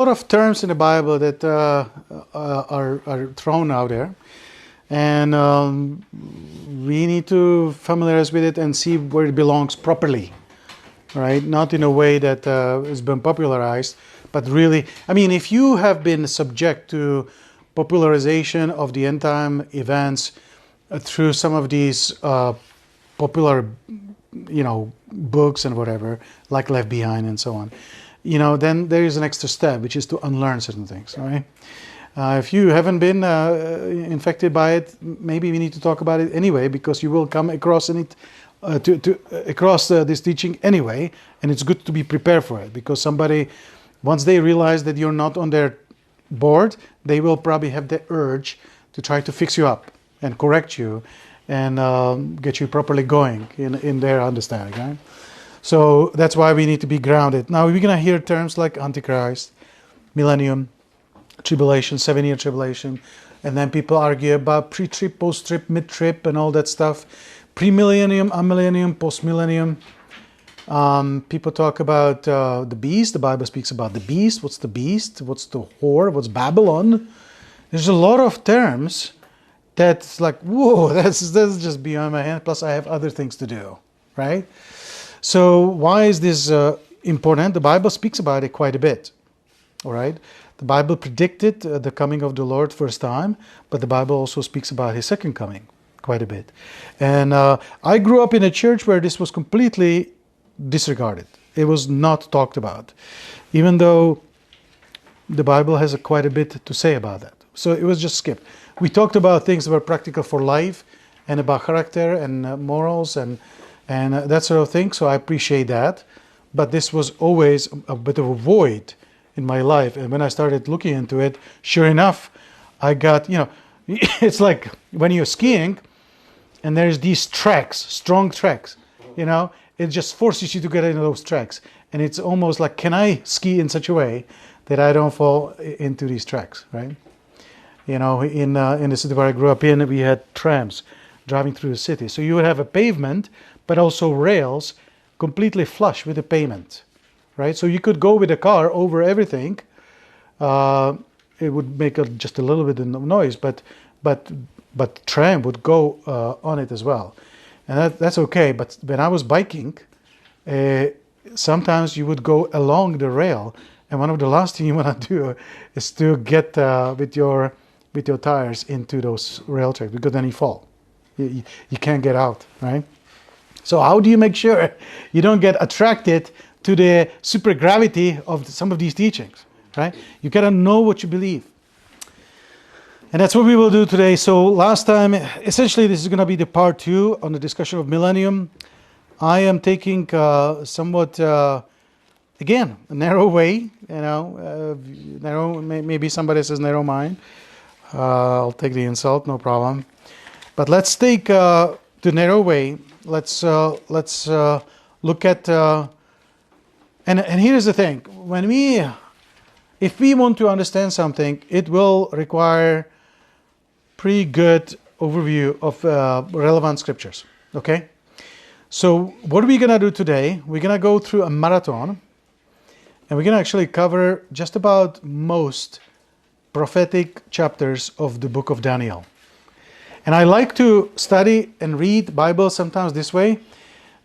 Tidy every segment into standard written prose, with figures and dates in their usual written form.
A lot of terms in the Bible that are thrown out there, and we need to familiarize with it and see where it belongs properly, right? Not in a way that has been popularized, but really, I mean, if you have been subject to popularization of the end time events through some of these popular, books and whatever, like Left Behind and so on, then there is an extra step, which is to unlearn certain things, right? If you haven't been infected by it, maybe we need to talk about it anyway, because you will come across this teaching anyway, and it's good to be prepared for it, because somebody, once they realize that you're not on their board, they will probably have the urge to try to fix you up and correct you and get you properly going in their understanding, right? So that's why we need to be grounded. Now we're going to hear terms like Antichrist, Millennium, Tribulation, 7-year tribulation, and then people argue about pre-trib, post-trib, mid-trib, and all that stuff. Pre-millennium, amillennium, post-millennium. People talk about the beast. The Bible speaks about the beast. What's the beast? What's the whore? What's Babylon? There's a lot of terms that's like, whoa, that's just beyond my hand. Plus I have other things to do, right? So why is this important? The Bible speaks about it quite a bit, all right? The Bible predicted the coming of the Lord first time, but the Bible also speaks about his second coming quite a bit. And I grew up in a church where this was completely disregarded. It was not talked about, even though the Bible has quite a bit to say about that. So it was just skipped. We talked about things that were practical for life and about character and morals and that sort of thing, so I appreciate that. But this was always a bit of a void in my life. And when I started looking into it, sure enough, I got, it's like when you're skiing and there's these tracks, strong tracks, it just forces you to get into those tracks. And it's almost like, can I ski in such a way that I don't fall into these tracks, right? In the city where I grew up in, we had trams driving through the city. So you would have a pavement, but also rails completely flush with the pavement, right? So you could go with a car over everything. It would make just a little bit of noise, but tram would go on it as well, and that's okay. But when I was biking, sometimes you would go along the rail, and one of the last things you want to do is to get with your tires into those rail tracks, because then you fall. You can't get out, right? So how do you make sure you don't get attracted to the supergravity of some of these teachings, right? You gotta know what you believe. And that's what we will do today. So last time, essentially this is going to be the part 2 on the discussion of Millennium. I am taking somewhat, again, a narrow way, narrow, maybe somebody says narrow mind. I'll take the insult, no problem. But let's take the narrow way. Let's look at and here's the thing: if we want to understand something, it will require pretty good overview of relevant scriptures. Okay, so what are we gonna do today? We're gonna go through a marathon, and we're gonna actually cover just about most prophetic chapters of the book of Daniel. And I like to study and read Bible sometimes this way,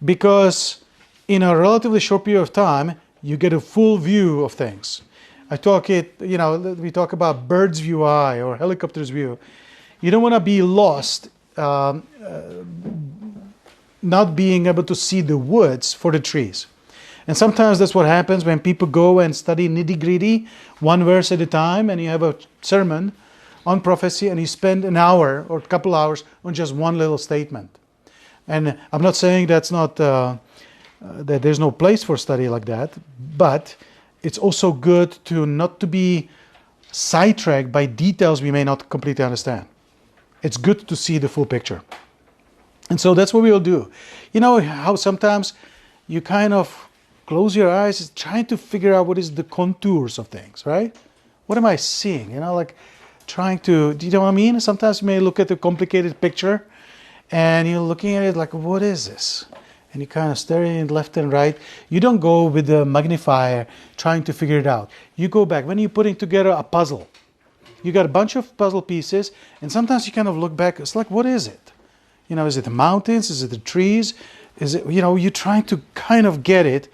because in a relatively short period of time, you get a full view of things. We talk about bird's view eye or helicopter's view. You don't want to be lost, not being able to see the woods for the trees. And sometimes that's what happens when people go and study nitty-gritty, one verse at a time, and you have a sermon on prophecy, and you spend an hour or a couple hours on just one little statement. And I'm not saying that's not that there's no place for study like that, but it's also good not to be sidetracked by details we may not completely understand. It's good to see the full picture. And so that's what we'll do. You know how sometimes you kind of close your eyes trying to figure out what is the contours of things, right? What am I seeing? Trying to, do you know what I mean? Sometimes you may look at a complicated picture and you're looking at it like, what is this? and you kind of stare in left and right. You don't go with the magnifier trying to figure it out. You go back. When you're putting together a puzzle, you got a bunch of puzzle pieces, and sometimes you kind of look back. It's like, what is it? Is it the mountains? Is it the trees? Is it, you're trying to kind of get it,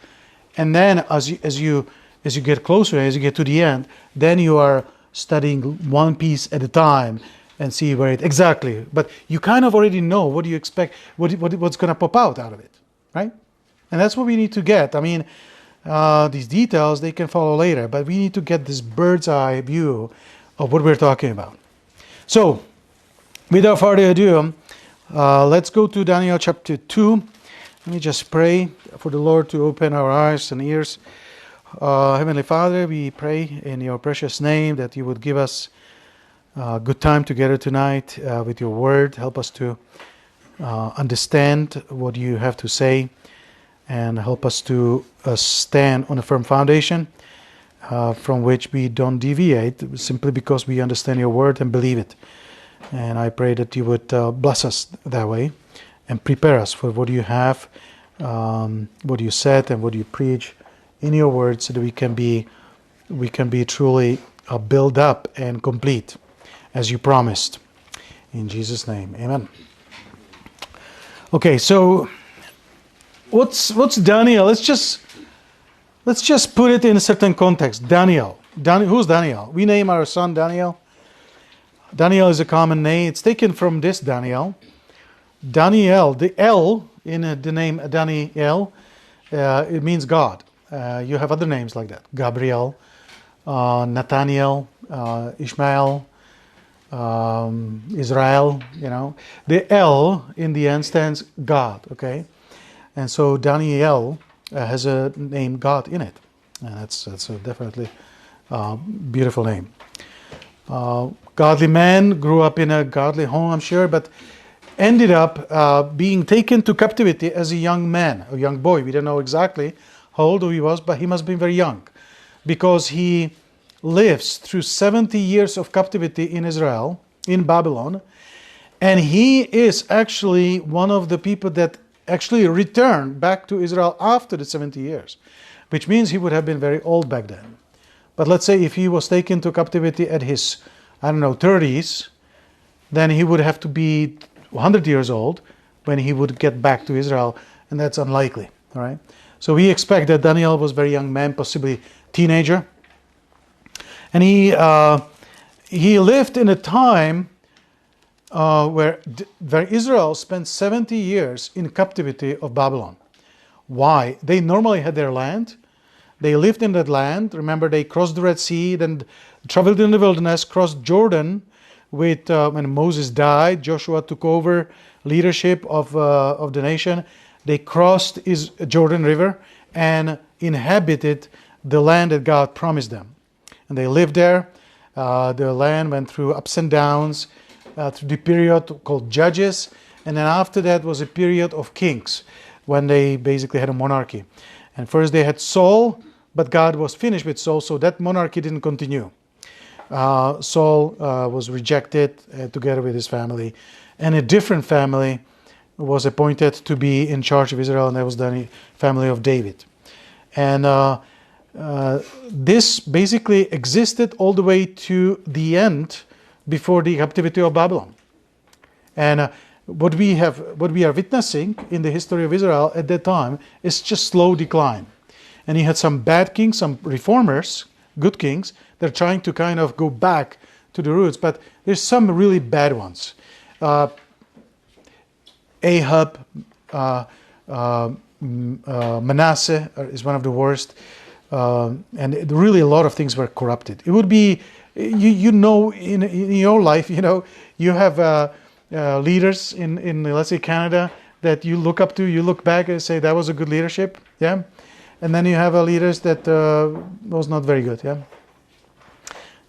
and then as you get closer, as you get to the end, then you are studying one piece at a time and see where it exactly. But you kind of already know what you expect, what's going to pop out of it, right? And that's what we need to get. I mean, these details they can follow later, but we need to get this bird's eye view of what we're talking about. So, without further ado, let's go to Daniel chapter 2. Let me just pray for the Lord to open our eyes and ears. Heavenly Father, we pray in your precious name that you would give us a good time together tonight with your word. Help us to understand what you have to say, and help us to stand on a firm foundation from which we don't deviate, simply because we understand your word and believe it. And I pray that you would bless us that way and prepare us for what you have, what you said and what you preach in your word, so that we can be truly built up and complete as you promised. In Jesus' name, amen. Okay, so what's Daniel? Let's just put it in a certain context. Daniel. Who's Daniel? We name our son Daniel. Daniel is a common name. It's taken from this Daniel. Daniel, the L in the name Daniel, it means God. You have other names like that. Gabriel, Nathaniel, Ishmael, Israel, The L in the end stands God, okay? And so Daniel has a name God in it. And that's a definitely beautiful name. Godly man, grew up in a godly home, I'm sure, but ended up being taken to captivity as a young man, a young boy. We don't know exactly how old he was, but he must have been very young, because he lives through 70 years of captivity in Israel, in Babylon, and he is actually one of the people that actually returned back to Israel after the 70 years, which means he would have been very old back then. But let's say if he was taken to captivity at his, 30s, then he would have to be 100 years old when he would get back to Israel, and that's unlikely, all right? So we expect that Daniel was a very young man, possibly teenager, and he lived in a time where Israel spent 70 years in captivity of Babylon. Why? They normally had their land. They lived in that land. Remember, they crossed the Red Sea, then traveled in the wilderness, crossed Jordan. When Moses died, Joshua took over leadership of the nation. They crossed Jordan River and inhabited the land that God promised them. And they lived there. The land went through ups and downs through the period called Judges. And then after that was a period of kings, when they basically had a monarchy. And first they had Saul, but God was finished with Saul, so that monarchy didn't continue. Saul was rejected together with his family, and a different family was appointed to be in charge of Israel, and that was the family of David. And this basically existed all the way to the end, before the captivity of Babylon. And what we are witnessing in the history of Israel at that time is just slow decline. And he had some bad kings, some reformers, good kings. They're trying to kind of go back to the roots, but there's some really bad ones. Ahab, Manasseh is one of the worst, and really a lot of things were corrupted. It would be, in your life, you have leaders in let's say Canada that you look up to, you look back and say that was a good leadership, yeah. And then you have leaders that was not very good, yeah.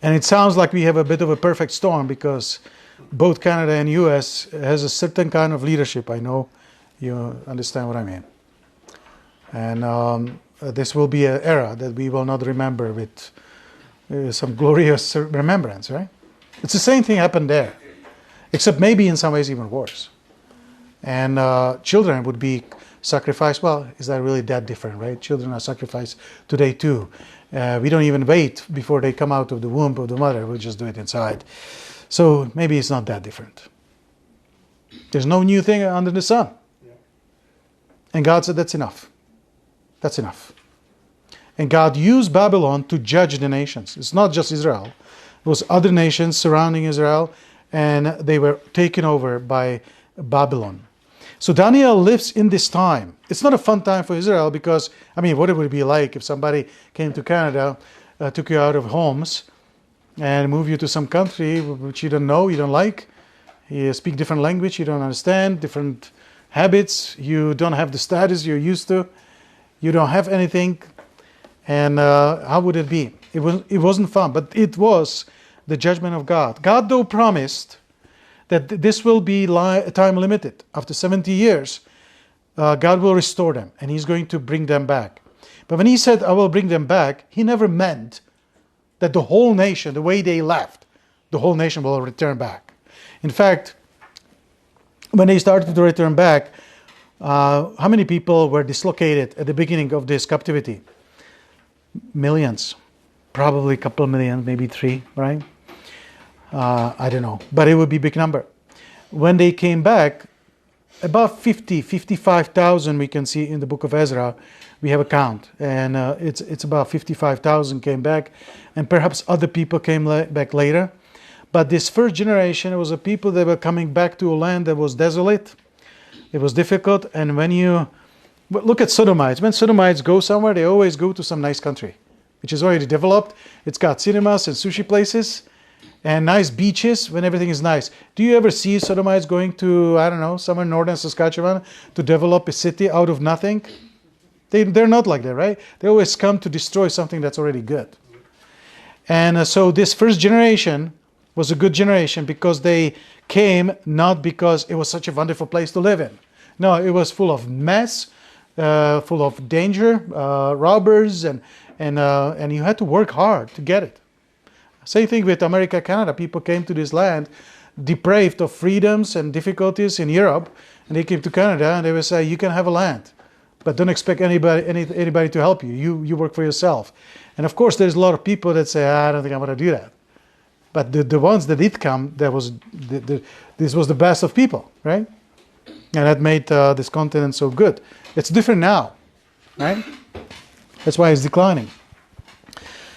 And it sounds like we have a bit of a perfect storm, because both Canada and US has a certain kind of leadership. I know you understand what I mean. And this will be an era that we will not remember with some glorious remembrance, right? It's the same thing happened there, except maybe in some ways even worse. And children would be sacrifice. Well, is that really that different, right? Children are sacrificed today too. We don't even wait before they come out of the womb of the mother. We just do it inside. So maybe it's not that different. There's no new thing under the sun. And God said, that's enough. That's enough. And God used Babylon to judge the nations. It's not just Israel. It was other nations surrounding Israel, and they were taken over by Babylon. So Daniel lives in this time. It's not a fun time for Israel because, I mean, what it would be like if somebody came to Canada, took you out of homes, and moved you to some country which you don't know, you don't like. You speak different language, you don't understand, different habits, you don't have the status you're used to, you don't have anything. And how would it be? It wasn't fun, but it was the judgment of God. God, though, promised that this will be time limited. After 70 years, God will restore them, and He's going to bring them back. But when He said, I will bring them back, He never meant that the whole nation, the way they left, the whole nation will return back. In fact, when they started to return back, how many people were dislocated at the beginning of this captivity? Millions. Probably a couple of million, maybe 3, right? I don't know. But it would be a big number. When they came back, about 55,000 we can see in the book of Ezra. We have a count. And it's about 55,000 came back. And perhaps other people came back later. But this first generation, it was a people that were coming back to a land that was desolate. It was difficult. And when you look at Sodomites, when Sodomites go somewhere, they always go to some nice country, which is already developed. It's got cinemas and sushi places and nice beaches when everything is nice. Do you ever see Sodomites going to, I don't know, somewhere in northern Saskatchewan to develop a city out of nothing? They're not like that, right? They always come to destroy something that's already good. And so this first generation was a good generation because they came not because it was such a wonderful place to live in. No, it was full of mess, full of danger, robbers, and you had to work hard to get it. Same thing with America, Canada. People came to this land depraved of freedoms and difficulties in Europe, and they came to Canada and they would say, you can have a land, but don't expect anybody to help you. You work for yourself. And of course, there's a lot of people that say, I don't think I'm going to do that. But the ones that did come, this was the best of people, right? And that made this continent so good. It's different now, right? That's why it's declining.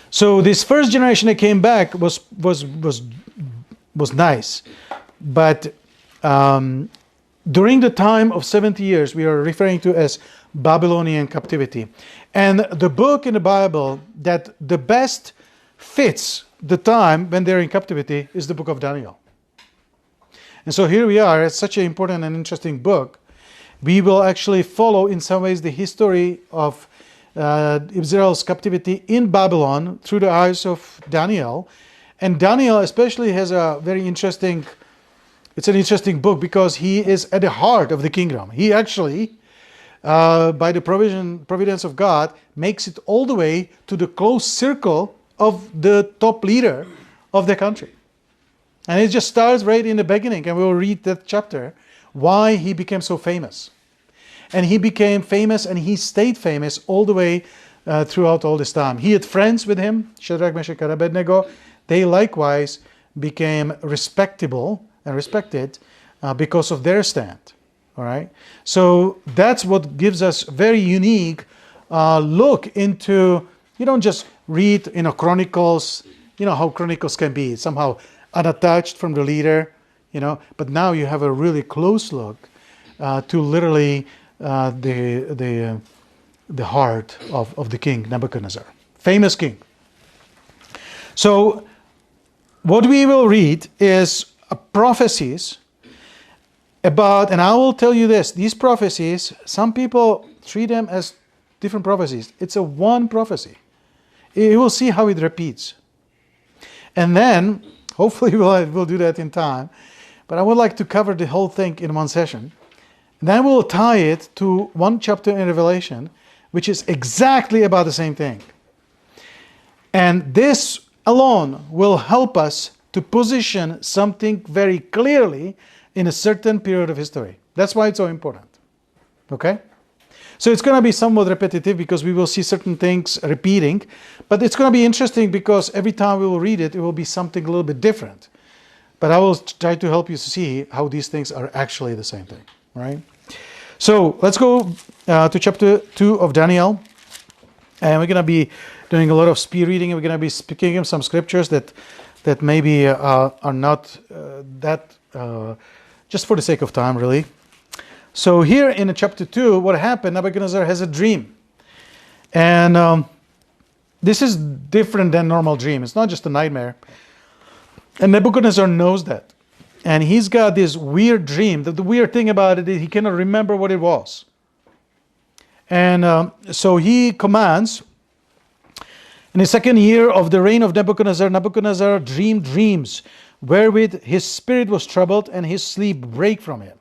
So this first generation that came back was nice, but during the time of 70 years, we are referring to as Babylonian captivity, and the book in the Bible that the best fits the time when they're in captivity is the book of Daniel. And so here we are. It's such an important and interesting book. We will actually follow in some ways the history of Israel's captivity in Babylon through the eyes of Daniel. And Daniel especially has a very interesting, it's an interesting book because he is at the heart of the kingdom. He actually, by the providence of God, makes it all the way to the close circle of the top leader of the country. And it just starts right in the beginning, and we will read that chapter, why he became so famous. And he became famous, and he stayed famous all the way throughout all this time. He had friends with him, Shadrach, Meshach, and Abednego. They likewise became respectable and respected because of their stand. All right. So that's what gives us very unique look into. You don't just read, Chronicles. You know how Chronicles can be somehow unattached from the leader. But now you have a really close look to literally the heart of the king Nebuchadnezzar, famous king. So what we will read is prophecies about, and I will tell you this, these prophecies, some people treat them as different prophecies. It's a one prophecy. You will see how it repeats. And then, hopefully we'll do that in time, but I would like to cover the whole thing in one session. And then we'll tie it to one chapter in Revelation, which is exactly about the same thing. And this alone will help us to position something very clearly in a certain period of history. That's why it's so important. Okay? So it's going to be somewhat repetitive because we will see certain things repeating, but it's going to be interesting because every time we will read it, it will be something a little bit different. But I will try to help you see how these things are actually the same thing, right? So let's go to chapter 2 of Daniel, and we're going to be doing a lot of speed reading, and we're going to be speaking of some scriptures that maybe are not just for the sake of time, really. So here in chapter 2, what happened, Nebuchadnezzar has a dream. And this is different than normal dream. It's not just a nightmare. And Nebuchadnezzar knows that. And he's got this weird dream. The weird thing about it is he cannot remember what it was. And so he commands, in the second year of the reign of Nebuchadnezzar, Nebuchadnezzar dreamed dreams, wherewith his spirit was troubled, and his sleep brake from him.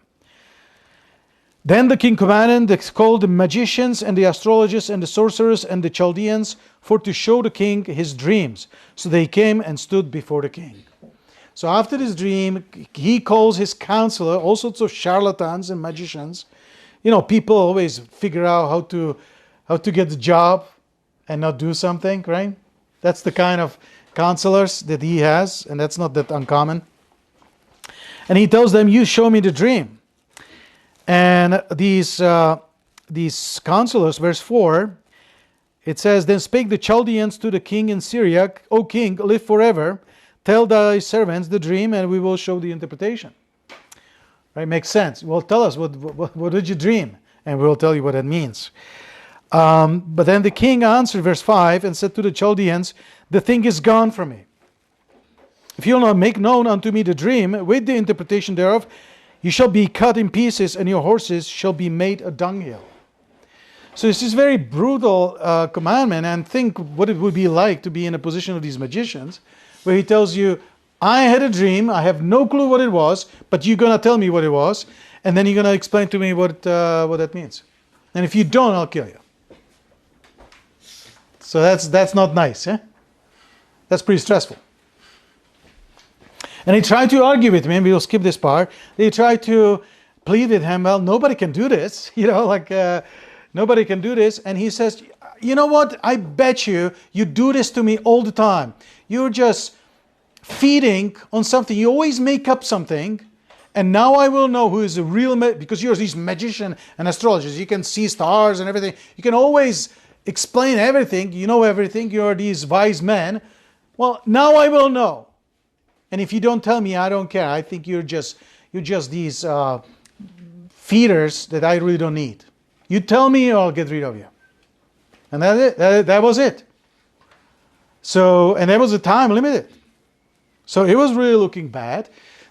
Then the king commanded to call the magicians and the astrologers and the sorcerers and the Chaldeans for to show the king his dreams. So they came and stood before the king. So after this dream, he calls his counselor, all sorts of charlatans and magicians. You know, people always figure out how to get the job and not do something, right? That's the kind of counselors that he has, and that's not that uncommon. And he tells them, you show me the dream. And these counselors, verse 4, it says, then spake the Chaldeans to the king in Syria, O king, live forever. Tell thy servants the dream, and we will show the interpretation. Right? Makes sense. Well, tell us, what did you dream? And we will tell you what that means. But then the king answered, verse 5, and said to the Chaldeans, the thing is gone from me. If you will not make known unto me the dream, with the interpretation thereof, you shall be cut in pieces, and your horses shall be made a dunghill. So this is very brutal commandment, and think what it would be like to be in a position of these magicians, where he tells you, I had a dream, I have no clue what it was, but you're going to tell me what it was, and then you're going to explain to me what that means. And if you don't, I'll kill you. So that's not nice, eh? That's pretty stressful. And they tried to argue with me, and we'll skip this part. They tried to plead with him, well, nobody can do this, nobody can do this. And he says, you know what, I bet you do this to me all the time. You're just feeding on something. You always make up something, and now I will know who is the real, because you're these magician and astrologers. You can see stars and everything. You can always explain everything. You know everything. You're these wise men. Well, now I will know. And if you don't tell me, I don't care. I think you're just these feeders that I really don't need. You tell me, or I'll get rid of you. And that was it. So, and there was a time limited. So it was really looking bad.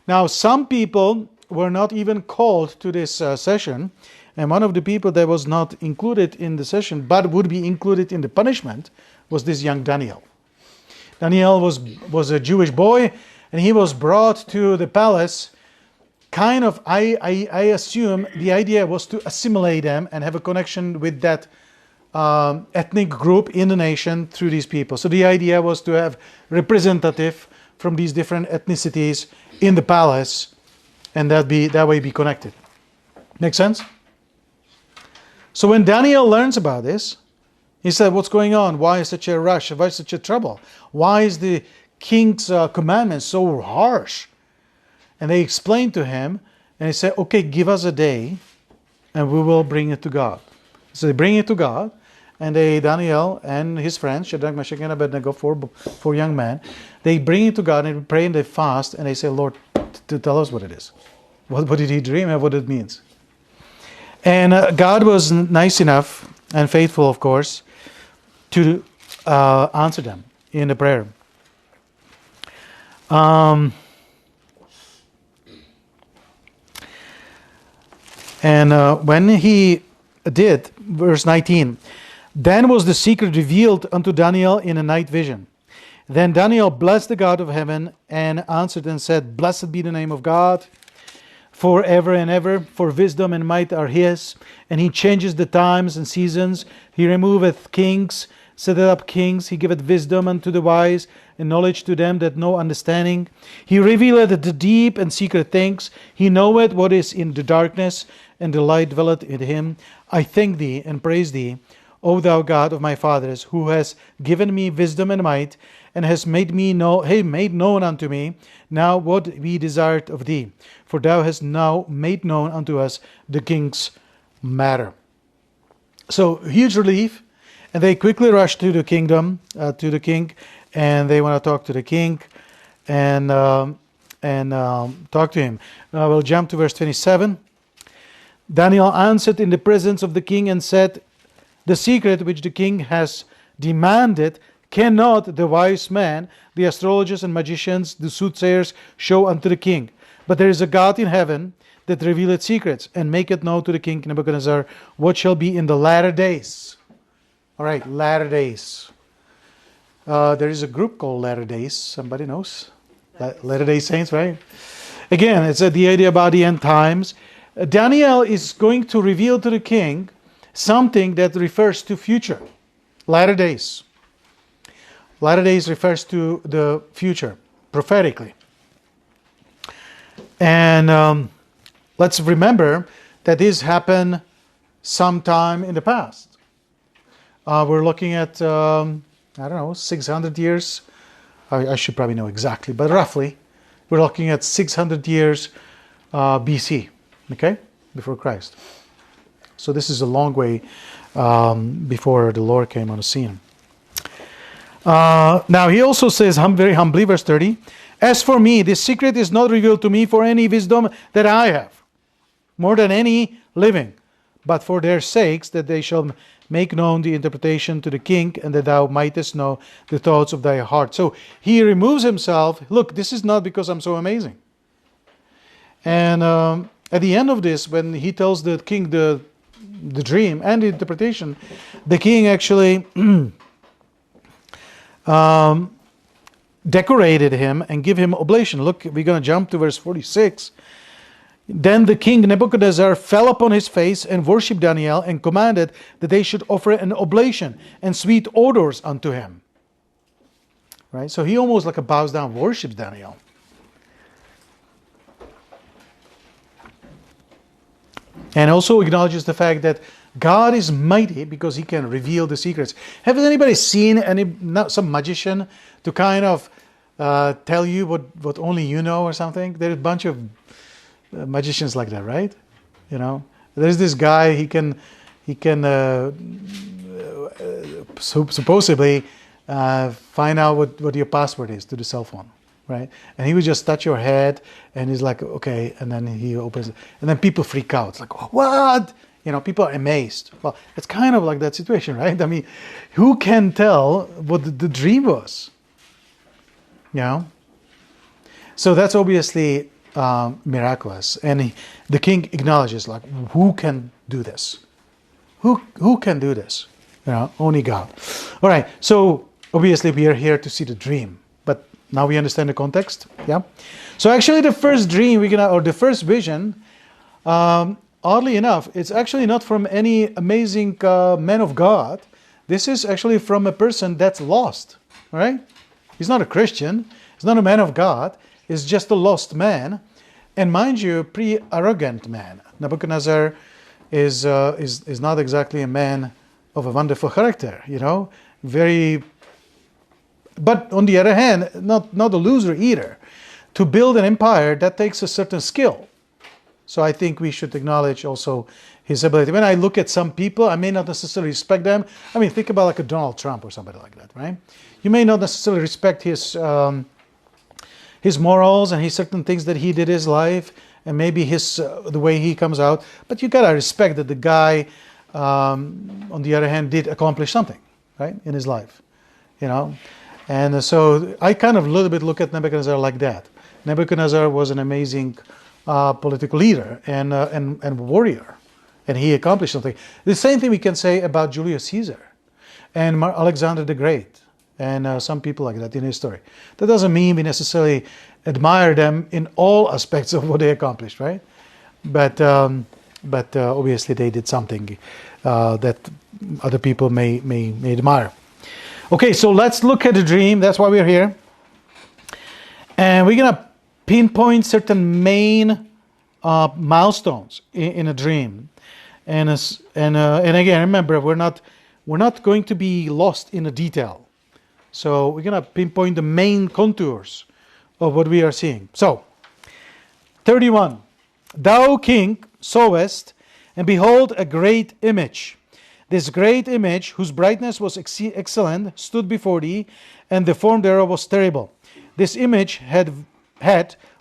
Now, some people were not even called to this session. And one of the people that was not included in the session, but would be included in the punishment, was this young Daniel. Daniel was a Jewish boy, and he was brought to the palace. Kind of, I assume the idea was to assimilate them and have a connection with that ethnic group in the nation through these people. So the idea was to have representative from these different ethnicities in the palace, and that way be connected. Make sense? So when Daniel learns about this, he said, what's going on? Why is such a rush? Why is such a trouble? Why is the king's commandment so harsh? And they explained to him, and he said, okay, give us a day, and we will bring it to God. So they bring it to God, and Daniel and his friends, Shadrach, Meshach, and Abednego, four young men, they bring it to God, and they pray and they fast, and they say, Lord, to tell us what it is. What did he dream and what it means? And God was nice enough and faithful, of course, to answer them in the prayer. And when he did, verse 19, then was the secret revealed unto Daniel in a night vision. Then Daniel blessed the God of heaven and answered and said, Blessed be the name of God forever and ever, for wisdom and might are his, and he changes the times and seasons. He removeth kings setteth up kings. He giveth wisdom unto the wise, and knowledge to them that know understanding. He revealeth the deep and secret things. He knoweth what is in the darkness, and the light dwelleth in him. I thank thee and praise thee, O thou God of my fathers, who hast given me wisdom and might, and hast made known unto me now what we desired of thee. For thou hast now made known unto us the king's matter. So huge relief, and they quickly rush to the kingdom, to the king, and they want to talk to the king, and talk to him. Now we'll jump to verse 27. Daniel answered in the presence of the king and said, the secret which the king has demanded cannot the wise men, the astrologers and magicians, the soothsayers, show unto the king. But there is a God in heaven that revealeth secrets, and maketh known to the king Nebuchadnezzar what shall be in the latter days. All right, latter days. There is a group called Latter Days. Somebody knows? Latter Day Saints, right? Again, it's the idea about the end times. Daniel is going to reveal to the king something that refers to future. Latter days. Latter days refers to the future, prophetically. And let's remember that this happened sometime in the past. We're looking at, 600 years. I should probably know exactly, but roughly, we're looking at 600 years BC, okay, before Christ. So this is a long way before the Lord came on the scene. Now he also says, very humbly, verse 30, as for me, this secret is not revealed to me for any wisdom that I have, more than any living, but for their sakes, that they shall make known the interpretation to the king, and that thou mightest know the thoughts of thy heart. So he removes himself. Look, this is not because I'm so amazing. And at the end of this, when he tells the king the dream and the interpretation, the king actually decorated him and give him oblation. Look, we're going to jump to verse 46. Then the king Nebuchadnezzar fell upon his face and worshipped Daniel, and commanded that they should offer an oblation and sweet odors unto him. Right? So he almost like a bows down, worships Daniel. And also acknowledges the fact that God is mighty because he can reveal the secrets. Have anybody seen some magician to kind of tell you what only you know or something? There's a bunch of magicians like that, right? You know, there's this guy, he can supposedly find out what your password is to the cell phone, right? And he would just touch your head, and he's like, okay, and then he opens it, and then people freak out. It's like, what? You know, people are amazed. Well, it's kind of like that situation, right? I mean, who can tell what the dream was? You know? So that's obviously miraculous. And the king acknowledges, like, who can do this? Who can do this? You know, only God. All right, so obviously we are here to see the dream. But now we understand the context, yeah? So actually the first dream, the first vision, oddly enough, it's actually not from any amazing man of God. This is actually from a person that's lost, all right? He's not a Christian. He's not a man of God. He's just a lost man. And mind you, a pretty arrogant man. Nebuchadnezzar is not exactly a man of a wonderful character, you know? But on the other hand, not a loser either. To build an empire, that takes a certain skill. So I think we should acknowledge also his ability. When I look at some people, I may not necessarily respect them. I mean, think about like a Donald Trump or somebody like that, right? You may not necessarily respect his morals and his certain things that he did in his life, and maybe the way he comes out. But you gotta respect that the guy, on the other hand, did accomplish something, right, in his life, you know. And so I kind of a little bit look at Nebuchadnezzar like that. Nebuchadnezzar was an amazing political leader and warrior, and he accomplished something. The same thing we can say about Julius Caesar and Alexander the Great and some people like that in history. That doesn't mean we necessarily admire them in all aspects of what they accomplished, right? But obviously they did something that other people may admire. Okay, so let's look at the dream. That's why we're here. And we're going to pinpoint certain main milestones in a dream. And again, remember, we're not going to be lost in the detail. So we're going to pinpoint the main contours of what we are seeing. So, 31. Thou, king, sawest, and behold, a great image. This great image, whose brightness was excellent, stood before thee, and the form thereof was terrible. This image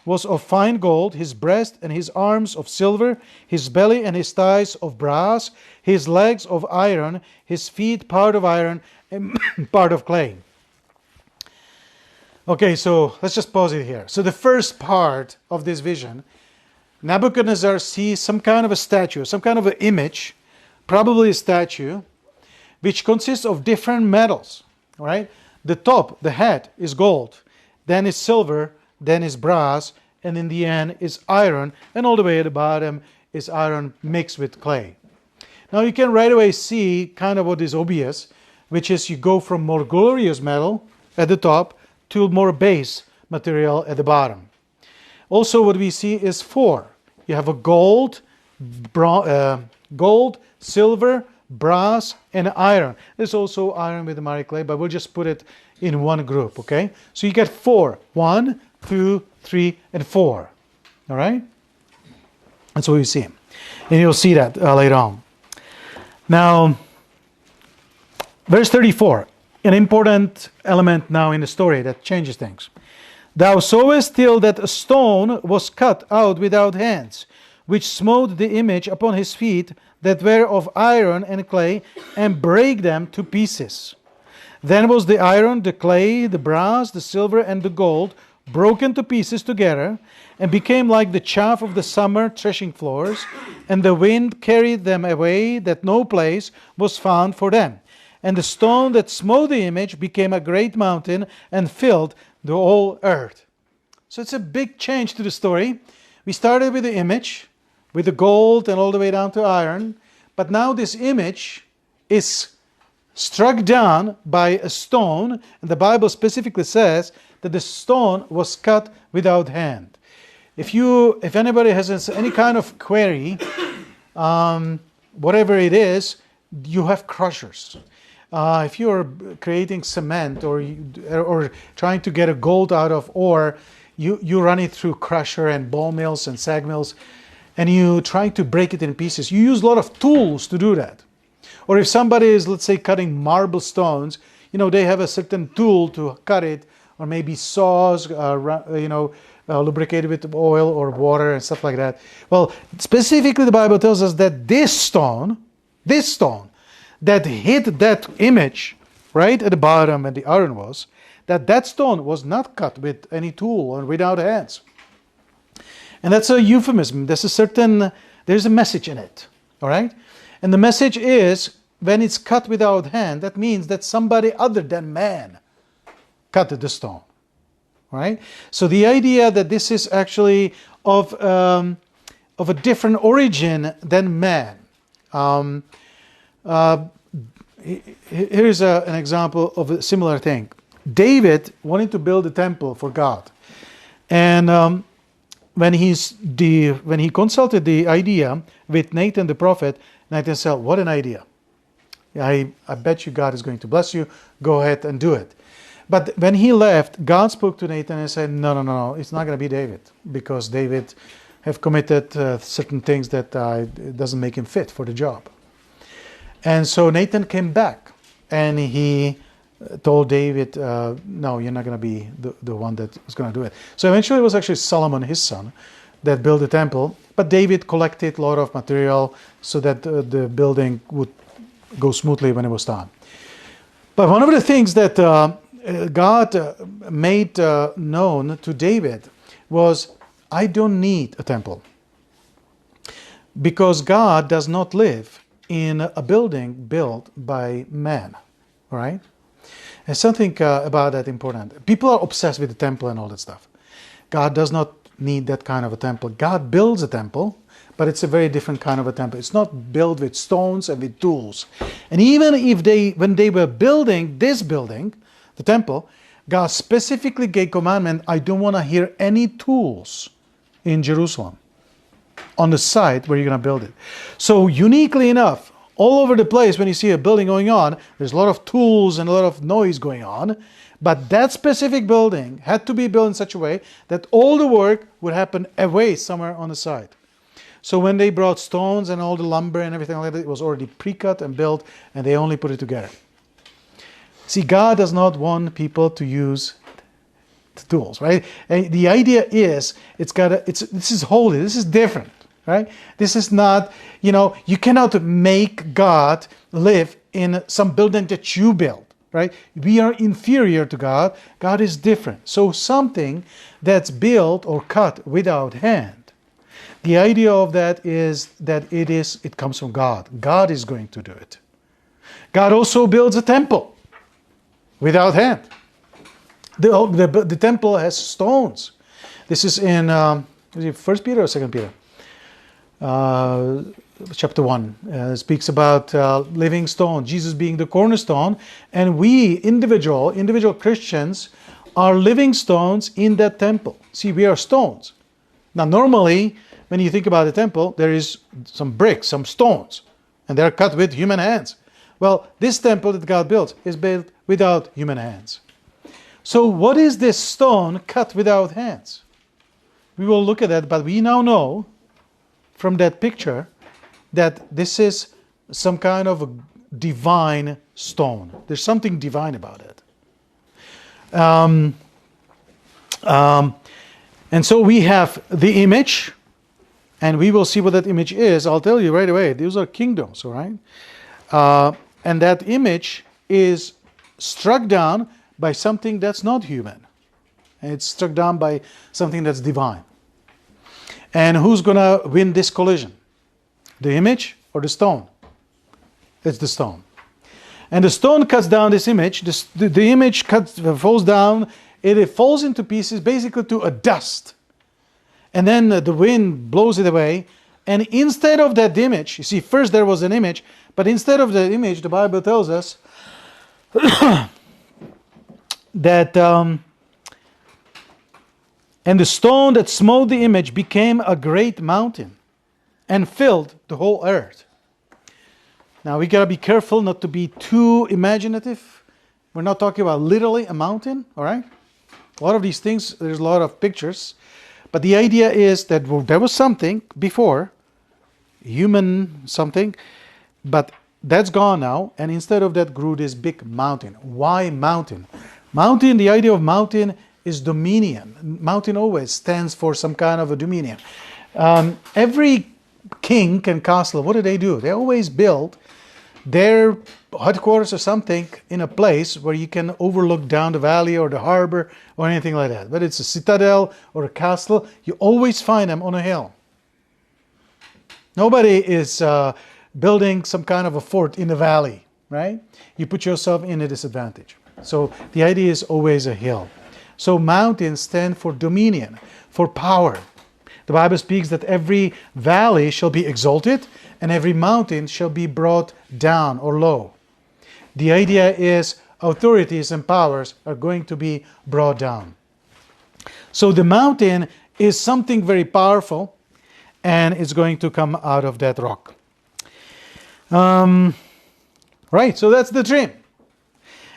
was of fine gold, his breast and his arms of silver, his belly and his thighs of brass, his legs of iron, his feet part of iron and part of clay. Okay, so let's just pause it here. So the first part of this vision, Nebuchadnezzar sees some kind of a statue, some kind of an image, probably a statue, which consists of different metals. All right? The top, the head, is gold, then is silver, then is brass, and in the end is iron, and all the way at the bottom is iron mixed with clay. Now you can right away see kind of what is obvious, which is you go from more glorious metal at the top to more base material at the bottom. Also what we see is 4. You have a gold, silver, brass, and iron. There's also iron with the miry clay, but we'll just put it in one group, okay? So you get 4. 1, 2, 3, and 4. All right? That's what we see. And you'll see that later on. Now, verse 34, an important element now in the story that changes things. Thou sawest till that a stone was cut out without hands, which smote the image upon his feet that were of iron and clay, and brake them to pieces. Then was the iron, the clay, the brass, the silver, and the gold broken to pieces together, and became like the chaff of the summer threshing floors, and the wind carried them away, that no place was found for them. And the stone that smote the image became a great mountain, and filled the whole earth. So it's a big change to the story. We started with the image, with the gold and all the way down to iron, but now this image is struck down by a stone, and the Bible specifically says that the stone was cut without hand. If anybody has any kind of query, whatever it is, you have crushers. If you're creating cement or trying to get a gold out of ore, you run it through crusher and ball mills and sag mills, and you try to break it in pieces. You use a lot of tools to do that. Or if somebody is, let's say, cutting marble stones, they have a certain tool to cut it, or maybe saws, lubricated with oil or water and stuff like that. Well, specifically the Bible tells us that this stone that hit that image right at the bottom and the iron was, that stone was not cut with any tool or without hands. And that's a euphemism. There's a message in it. All right? And the message is, when it's cut without hand, that means that somebody other than man cut the stone. All right? So the idea that this is actually of a different origin than man. Here's an example of a similar thing. David wanted to build a temple for God, and when he consulted the idea with Nathan the prophet, Nathan said, "What an idea! I bet you God is going to bless you. Go ahead and do it." But when he left, God spoke to Nathan and said, "No, it's not going to be David, because David have committed certain things that doesn't make him fit for the job." And so Nathan came back, and he told David, "No, you're not going to be the one that is going to do it." So eventually it was actually Solomon, his son, that built the temple. But David collected a lot of material so that the building would go smoothly when it was done. But one of the things that God made known to David was, I don't need a temple, because God does not live in a building built by man. All right? And something about that important. People are obsessed with the temple and all that stuff. God does not need that kind of a temple. God builds a temple, but it's a very different kind of a temple. It's not built with stones and with tools. And even if when they were building this building, the temple, God specifically gave commandment, I don't want to hear any tools in Jerusalem on the site where you're going to build it. So uniquely enough, all over the place when you see a building going on, there's a lot of tools and a lot of noise going on. But that specific building had to be built in such a way that all the work would happen away somewhere on the side. So when they brought stones and all the lumber and everything like that, it was already pre-cut and built, and they only put it together. See, God does not want people to use the tools, right? And the idea is, this is holy, this is different, right? This is not, you cannot make God live in some building that you built. Right? We are inferior to God. God is different. So something that's built or cut without hand. The idea of that is that it comes from God. God is going to do it. God also builds a temple without hand. The temple has stones. This is in 1 Peter or 2 Peter? Chapter 1 speaks about living stone, Jesus being the cornerstone, and we individual Christians are living stones in that temple. See, we are stones. Now normally when you think about a temple, there is some bricks, some stones, and they're cut with human hands. Well, this temple that God built is built without human hands. So what is this stone cut without hands? We will look at that, but we now know from that picture that this is some kind of a divine stone. There's something divine about it. And so we have the image, and we will see what that image is. I'll tell you right away, these are kingdoms, all right? And that image is struck down by something that's not human. And it's struck down by something that's divine. And who's going to win this collision? The image or the stone? It's the stone. And the stone cuts down this image. The image falls down. It falls into pieces, basically to a dust. And then the wind blows it away. And instead of that image, you see, first there was an image, but instead of the image, the Bible tells us that and the stone that smote the image became a great mountain and filled the whole earth. Now we gotta be careful not to be too imaginative. We're not talking about literally a mountain, all right? A lot of these things, there's a lot of pictures. But the idea is that there was something before, human something, but that's gone now. And instead of that grew this big mountain. Why mountain? Mountain, the idea of mountain is dominion. Mountain always stands for some kind of a dominion. Every king and castle, what do? They always build their headquarters or something in a place where you can overlook down the valley or the harbor or anything like that. Whether it's a citadel or a castle, you always find them on a hill. Nobody is building some kind of a fort in the valley, right? You put yourself in a disadvantage. So the idea is always a hill. So mountains stand for dominion, for power. The Bible speaks that every valley shall be exalted and every mountain shall be brought down or low. The idea is authorities and powers are going to be brought down. So the mountain is something very powerful and it's going to come out of that rock. Right, so that's the dream.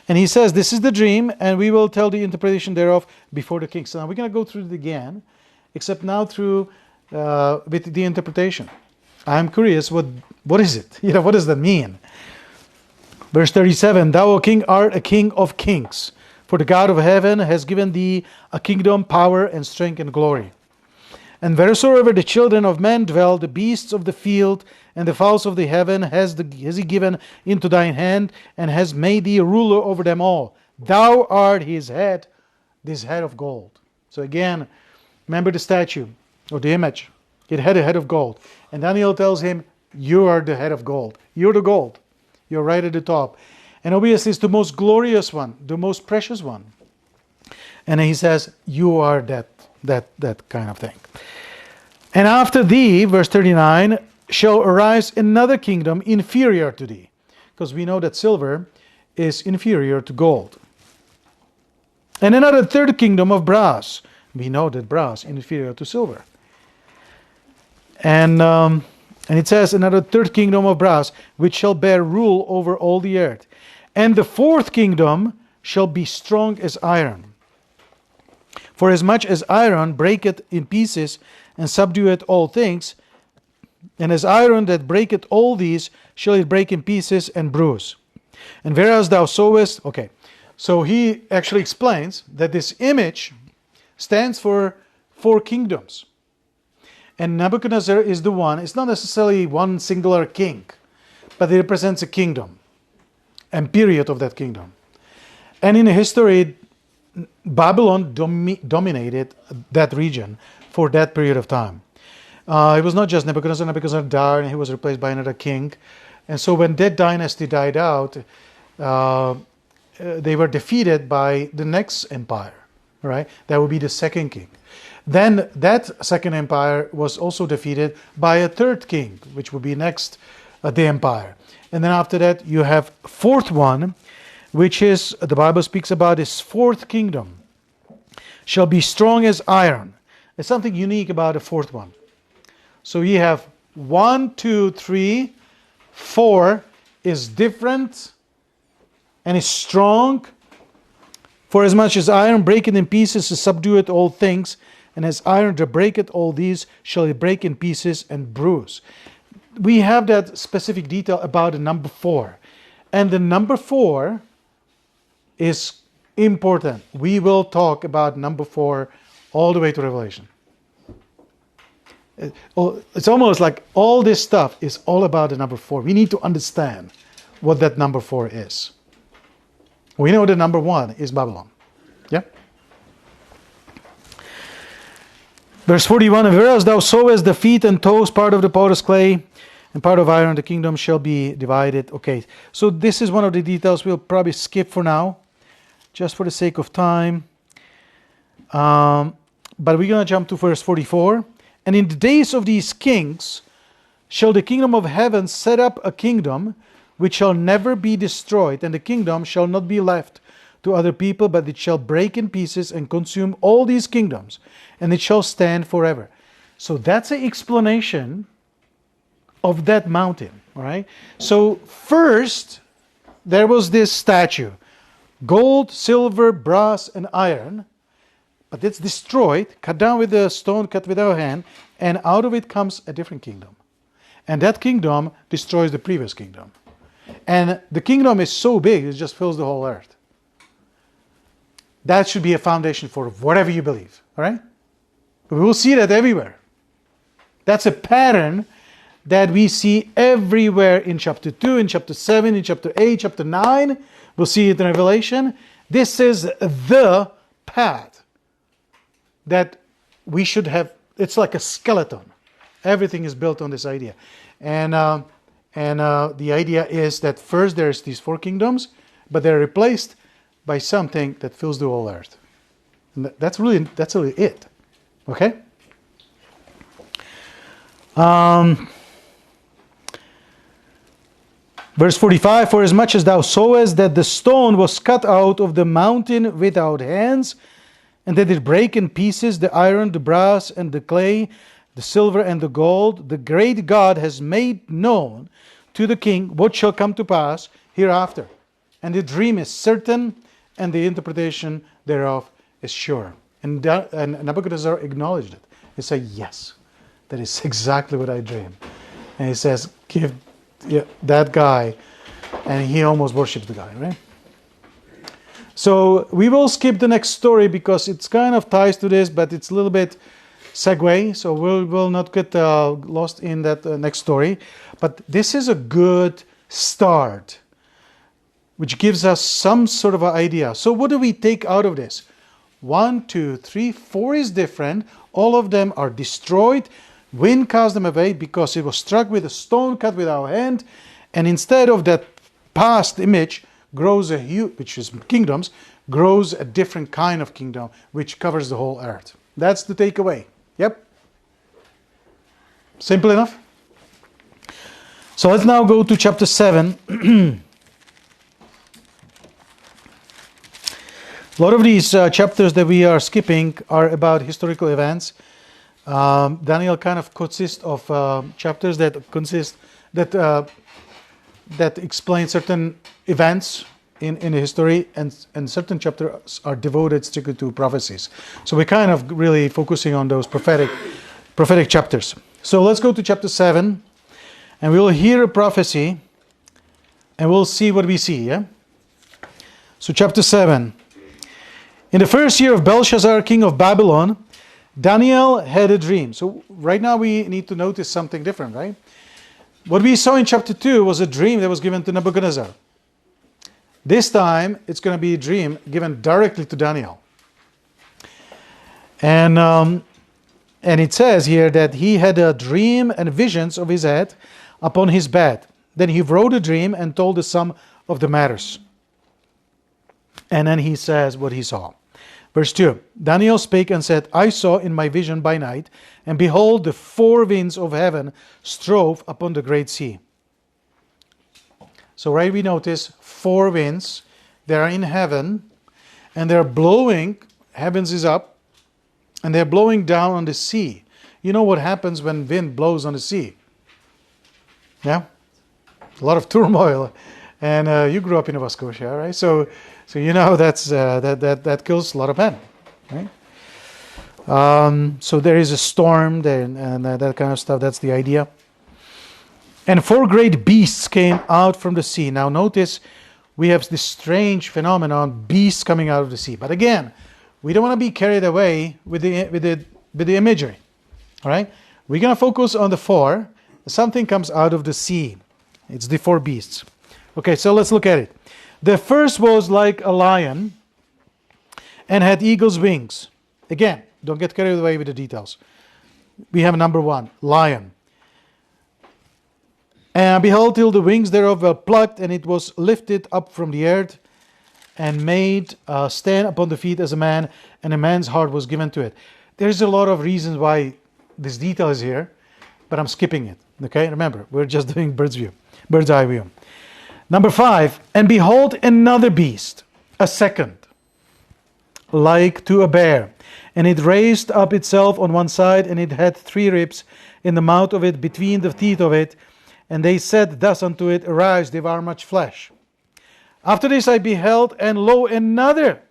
And he says, this is the dream, and we will tell the interpretation thereof before the king. So now we're going to go through it again, except now through with the interpretation. I'm curious, what is it? What does that mean? Verse 37, Thou, O king, art a king of kings, for the God of heaven has given thee a kingdom, power, and strength, and glory. And wheresoever the children of men dwell, the beasts of the field and the fowls of the heaven has he given into thine hand, and has made thee a ruler over them all. Thou art his head, this head of gold. So again, remember the statue or the image. It had a head of gold. And Daniel tells him, you are the head of gold. You're the gold. You're right at the top. And obviously it's the most glorious one, the most precious one. And he says, you are that kind of thing. And after thee, verse 39, shall arise another kingdom inferior to thee. Because we know that silver is inferior to gold. And another third kingdom of brass. We know that brass is inferior to silver. And it says, another third kingdom of brass, which shall bear rule over all the earth. And the fourth kingdom shall be strong as iron. For as much as iron breaketh in pieces, and subdueth all things, and as iron that breaketh all these, shall it break in pieces and bruise. And whereas thou sowest, okay, so he actually explains that this image stands for four kingdoms. And Nebuchadnezzar is the one, it's not necessarily one singular king, but it represents a kingdom and period of that kingdom. And in history, Babylon dominated that region for that period of time. It was not just Nebuchadnezzar. Nebuchadnezzar died and he was replaced by another king. And so when that dynasty died out, they were defeated by the next empire, right? That would be the second king. Then that second empire was also defeated by a third king, which would be next the empire. And then after that, you have fourth one, which is, the Bible speaks about this fourth kingdom, shall be strong as iron. There's something unique about the fourth one. So you have 1, 2, 3, 4 is different and is strong. For as much as iron breaketh in pieces to subdue it all things, and as iron that breaketh all these, shall it break in pieces and bruise. We have that specific detail about the number 4. And the number 4 is important. We will talk about number 4 all the way to Revelation. It's almost like all this stuff is all about the number 4. We need to understand what that number 4 is. We know the number 1 is Babylon. Yeah? Verse 41, and whereas thou sowest the feet and toes, part of the potter's clay, and part of iron, the kingdom shall be divided. Okay, so this is one of the details we'll probably skip for now, just for the sake of time. But we're going to jump to verse 44. And in the days of these kings shall the kingdom of heaven set up a kingdom which shall never be destroyed, and the kingdom shall not be left to other people, but it shall break in pieces and consume all these kingdoms, and it shall stand forever. So that's an explanation of that mountain, right? So first, there was this statue, gold, silver, brass, and iron, but it's destroyed, cut down with a stone, cut with our hand, and out of it comes a different kingdom. And that kingdom destroys the previous kingdom. And the kingdom is so big, it just fills the whole earth. That should be a foundation for whatever you believe, all right? We will see that everywhere. That's a pattern that we see everywhere in chapter 2, in chapter 7, in chapter 8, chapter 9. We'll see it in Revelation. This is the path that we should have. It's like a skeleton. Everything is built on this idea. And the idea is that first there's these 4 kingdoms, but they're replaced by something that fills the whole earth. And that's really it. Okay? Verse 45, for as much as thou sowest that the stone was cut out of the mountain without hands, and that it break in pieces the iron, the brass, and the clay, the silver, and the gold, the great God has made known to the king what shall come to pass hereafter. And the dream is certain, and the interpretation thereof is sure. And Nebuchadnezzar acknowledged it. He said, yes, that is exactly what I dreamed. And he says, give that guy, and he almost worships the guy, right? So we will skip the next story because it's kind of ties to this, but it's a little bit segue, so we'll not get lost in that next story. But this is a good start, which gives us some sort of an idea. So what do we take out of this? 1, 2, 3, 4 is different. All of them are destroyed. Wind cast them away because it was struck with a stone cut with our hand. And instead of that past image, grows a huge, which is kingdoms, grows a different kind of kingdom, which covers the whole earth. That's the takeaway. Yep. Simple enough? So let's now go to chapter 7. A lot of these chapters that we are skipping are about historical events. Daniel kind of consists of chapters that explain certain events in history, and certain chapters are devoted strictly to prophecies. So we're kind of really focusing on those prophetic chapters. So let's go to chapter 7, and we'll hear a prophecy, and we'll see what we see. Yeah. So chapter 7. In the first year of Belshazzar, king of Babylon, Daniel had a dream. So right now we need to notice something different, right? What we saw in chapter 2 was a dream that was given to Nebuchadnezzar. This time it's going to be a dream given directly to Daniel. And it says here that he had a dream and visions of his head upon his bed. Then he wrote a dream and told the sum of the matters. And then he says what he saw. Verse 2, Daniel spake and said, I saw in my vision by night, and behold, the four winds of heaven strove upon the great sea. So right we notice four winds. They are in heaven, and they're blowing, heavens is up, and they're blowing down on the sea. You know what happens when wind blows on the sea? Yeah? A lot of turmoil. And you grew up in Nova Scotia, right? So you know that kills a lot of men, right? So there is a storm there, and that kind of stuff. That's the idea. And four great beasts came out from the sea. Now notice we have this strange phenomenon, beasts coming out of the sea. But again, we don't want to be carried away with the imagery. All right, we're going to focus on the four. Something comes out of the sea. It's the four beasts. Okay, so let's look at it. The first was like a lion and had eagle's wings. Again, don't get carried away with the details. We have number one, lion. And behold, till the wings thereof were plucked, and it was lifted up from the earth, and made stand upon the feet as a man, and a man's heart was given to it. There's a lot of reasons why this detail is here, but I'm skipping it. Okay, remember, we're just doing bird's eye view. Number 5, and behold another beast, a second, like to a bear, and it raised up itself on one side, and it had 3 ribs in the mouth of it, between the teeth of it, and they said thus unto it, arise, devour much flesh. After this I beheld, and lo, another,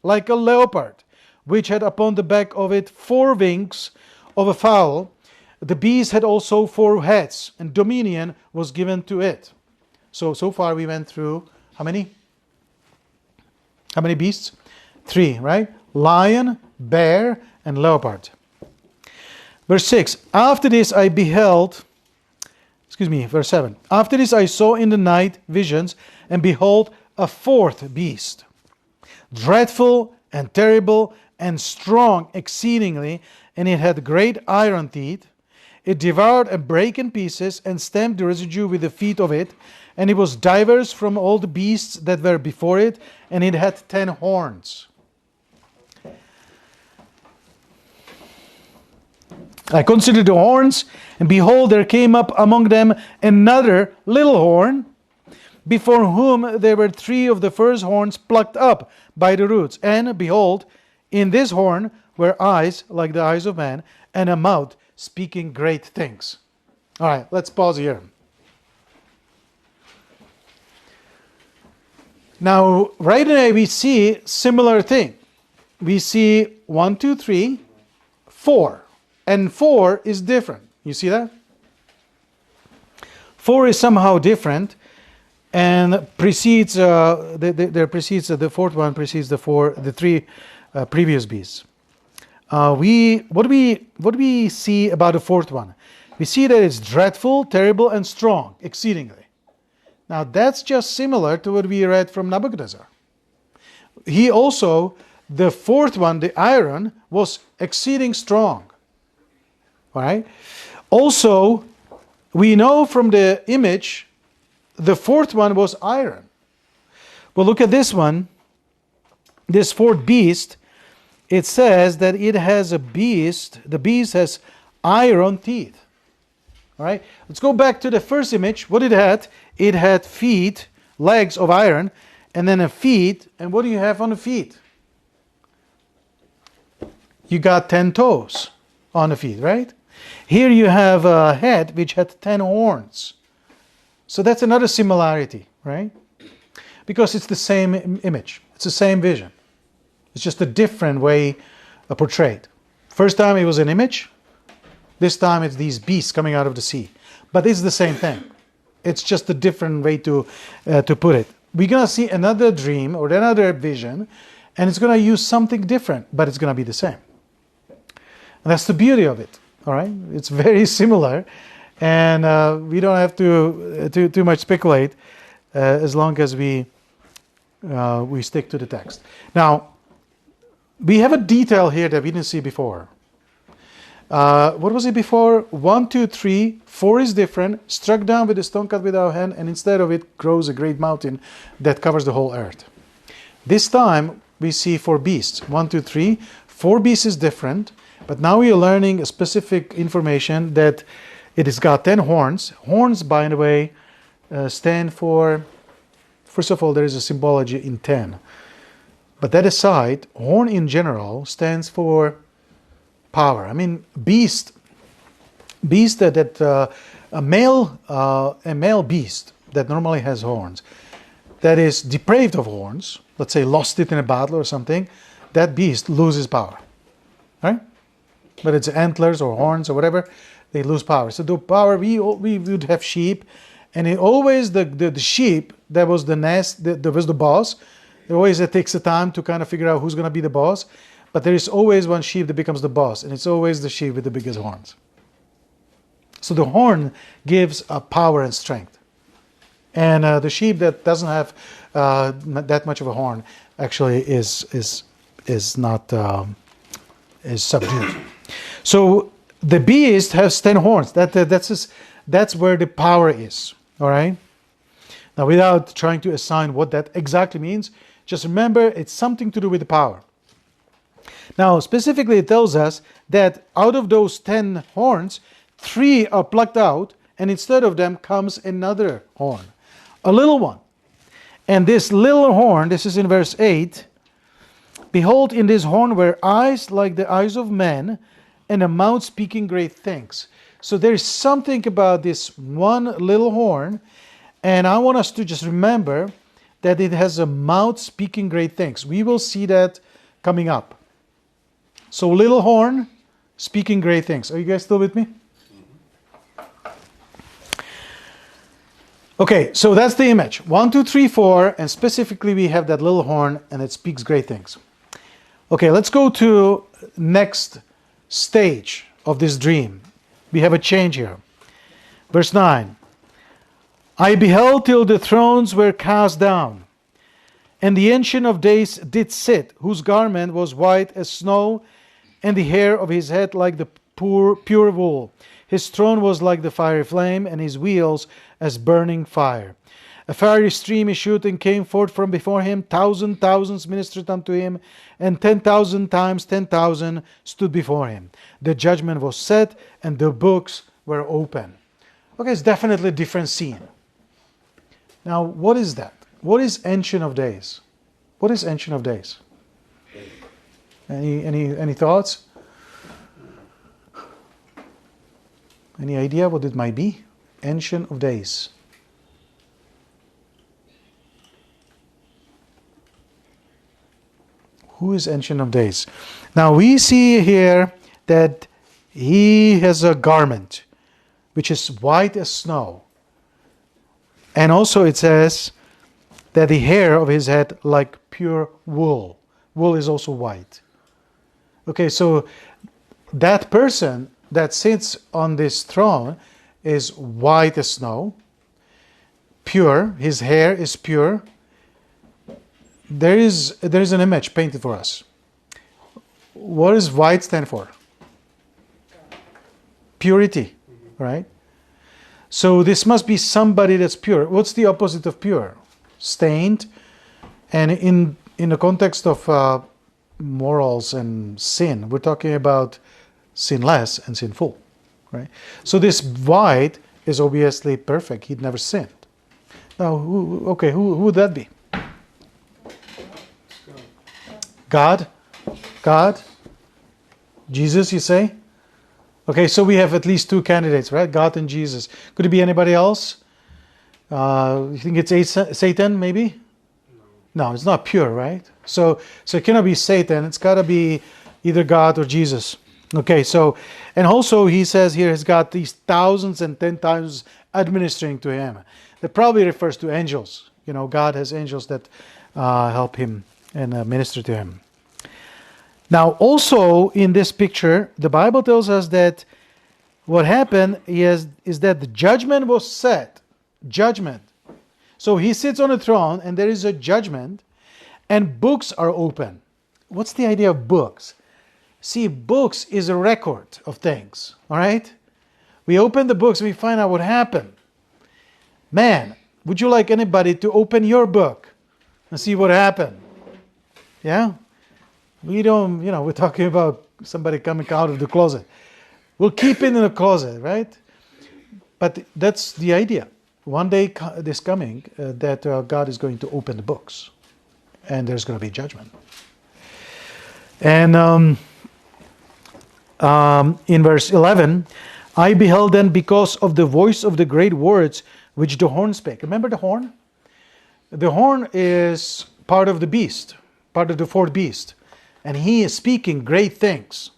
like a leopard, which had upon the back of it 4 wings of a fowl. The beast had also 4 heads, and dominion was given to it. So far we went through, how many? How many beasts? 3, right? Lion, bear, and leopard. Verse 6, after this I beheld, verse 7. After this I saw in the night visions, and behold, a 4th beast, dreadful and terrible and strong exceedingly, and it had great iron teeth. It devoured and brake in pieces, and stamped the residue with the feet of it, and it was diverse from all the beasts that were before it, and it had 10 horns. I considered the horns, and behold, there came up among them another little horn, before whom there were 3 of the first horns plucked up by the roots. And behold, in this horn were eyes like the eyes of man, and a mouth speaking great things. All right, let's pause here. Now, right away we see similar thing. We see 1, 2, 3, 4. And 4 is different. You see that? 4 is somehow different, and precedes. There precedes the 4th one precedes the 3 previous beasts. What do we see about the 4th one? We see that it's dreadful, terrible, and strong, exceedingly. Now that's just similar to what we read from Nebuchadnezzar. He also, the 4th one, the iron, was exceeding strong. All right. Also, we know from the image, the 4th one was iron. Well, look at this one. This 4th beast, it says that it has a beast. The beast has iron teeth. All right, let's go back to the first image. What it had? It had feet, legs of iron, and then a feet. And what do you have on the feet? You got 10 toes on the feet, right? Here you have a head which had 10 horns. So that's another similarity, right? Because it's the same image. It's the same vision. It's just a different way portrayed. First time it was an image. This time it's these beasts coming out of the sea. But it's the same thing. It's just a different way to put it. We're going to see another dream or another vision, and it's going to use something different, but it's going to be the same. And that's the beauty of it. All right? It's very similar, and we don't have to too much speculate as long as we stick to the text. Now, we have a detail here that we didn't see before. What was it before? 1, 2, 3, 4 is different, struck down with a stone cut with our hand, and instead of it grows a great mountain that covers the whole earth. This time we see 4 beasts. 1, 2, 3. 4 beasts is different, but now we are learning a specific information that it has got 10 horns. Horns, by the way, stand for, first of all, there is a symbology in 10. But that aside, horn in general stands for power. I mean, beast that a male beast that normally has horns, that is depraved of horns, let's say lost it in a battle or something, that beast loses power, right? But it's antlers or horns or whatever, they lose power. So the power, we would have sheep, and it always the sheep that was the nest, that was the boss. It always takes a time to kind of figure out who's going to be the boss. But there is always one sheep that becomes the boss, and it's always the sheep with the biggest horns. So the horn gives power and strength. And the sheep that doesn't have that much of a horn actually is subdued. So the beast has 10 horns. That's where the power is. All right. Now, without trying to assign what that exactly means, just remember it's something to do with the power. Now, specifically, it tells us that out of those 10 horns, 3 are plucked out, and instead of them comes another horn, a little one. And this little horn, this is in verse 8, behold, in this horn were eyes like the eyes of men, and a mouth speaking great things. So there is something about this one little horn, and I want us to just remember that it has a mouth speaking great things. We will see that coming up. So little horn, speaking great things. Are you guys still with me? Okay, so that's the image. 1, 2, 3, 4, and specifically we have that little horn, and it speaks great things. Okay, let's go to next stage of this dream. We have a change here. Verse 9. I beheld till the thrones were cast down, and the Ancient of Days did sit, whose garment was white as snow, and the hair of his head like the pure wool. His throne was like the fiery flame, and his wheels as burning fire. A fiery stream issued and came forth from before him. Thousands ministered unto him, and 10,000 times 10,000 stood before him. The judgment was set, and the books were open. Okay, it's definitely a different scene. Now, what is that? What is Ancient of Days? What is Ancient of Days? Any thoughts? Any idea what it might be? Ancient of Days. Who is Ancient of Days? Now we see here that he has a garment which is white as snow. And also it says that the hair of his head like pure wool. Wool is also white. Okay, so that person that sits on this throne is white as snow, pure, his hair is pure. There is an image painted for us. What does white stand for? Purity, right? So this must be somebody that's pure. What's the opposite of pure? Stained. And in the context of morals and sin, we're talking about sinless and sinful, right? So this white is obviously perfect. He'd never sinned. Now, who would that be? God? God? Jesus, you say? Okay, so we have at least two candidates, right? God and Jesus. Could it be anybody else? You think it's Satan, maybe? No, it's not pure, right? So it cannot be Satan. It's got to be either God or Jesus. Okay, so, and also he says here he's got these thousands and 10,000 administering to him. That probably refers to angels. You know, God has angels that help him and minister to him. Now, also in this picture, the Bible tells us that what happened is that the judgment was set. Judgment. So he sits on a throne and there is a judgment and books are open. What's the idea of books? See, books is a record of things, all right? We open the books and we find out what happened. Man, would you like anybody to open your book and see what happened? Yeah? We don't, we're talking about somebody coming out of the closet. We'll keep it in the closet, right? But that's the idea. One day is coming that God is going to open the books. And there's going to be judgment. And in verse 11, I beheld then because of the voice of the great words which the horn spake. Remember the horn? The horn is part of the beast, part of the fourth beast. And he is speaking great things.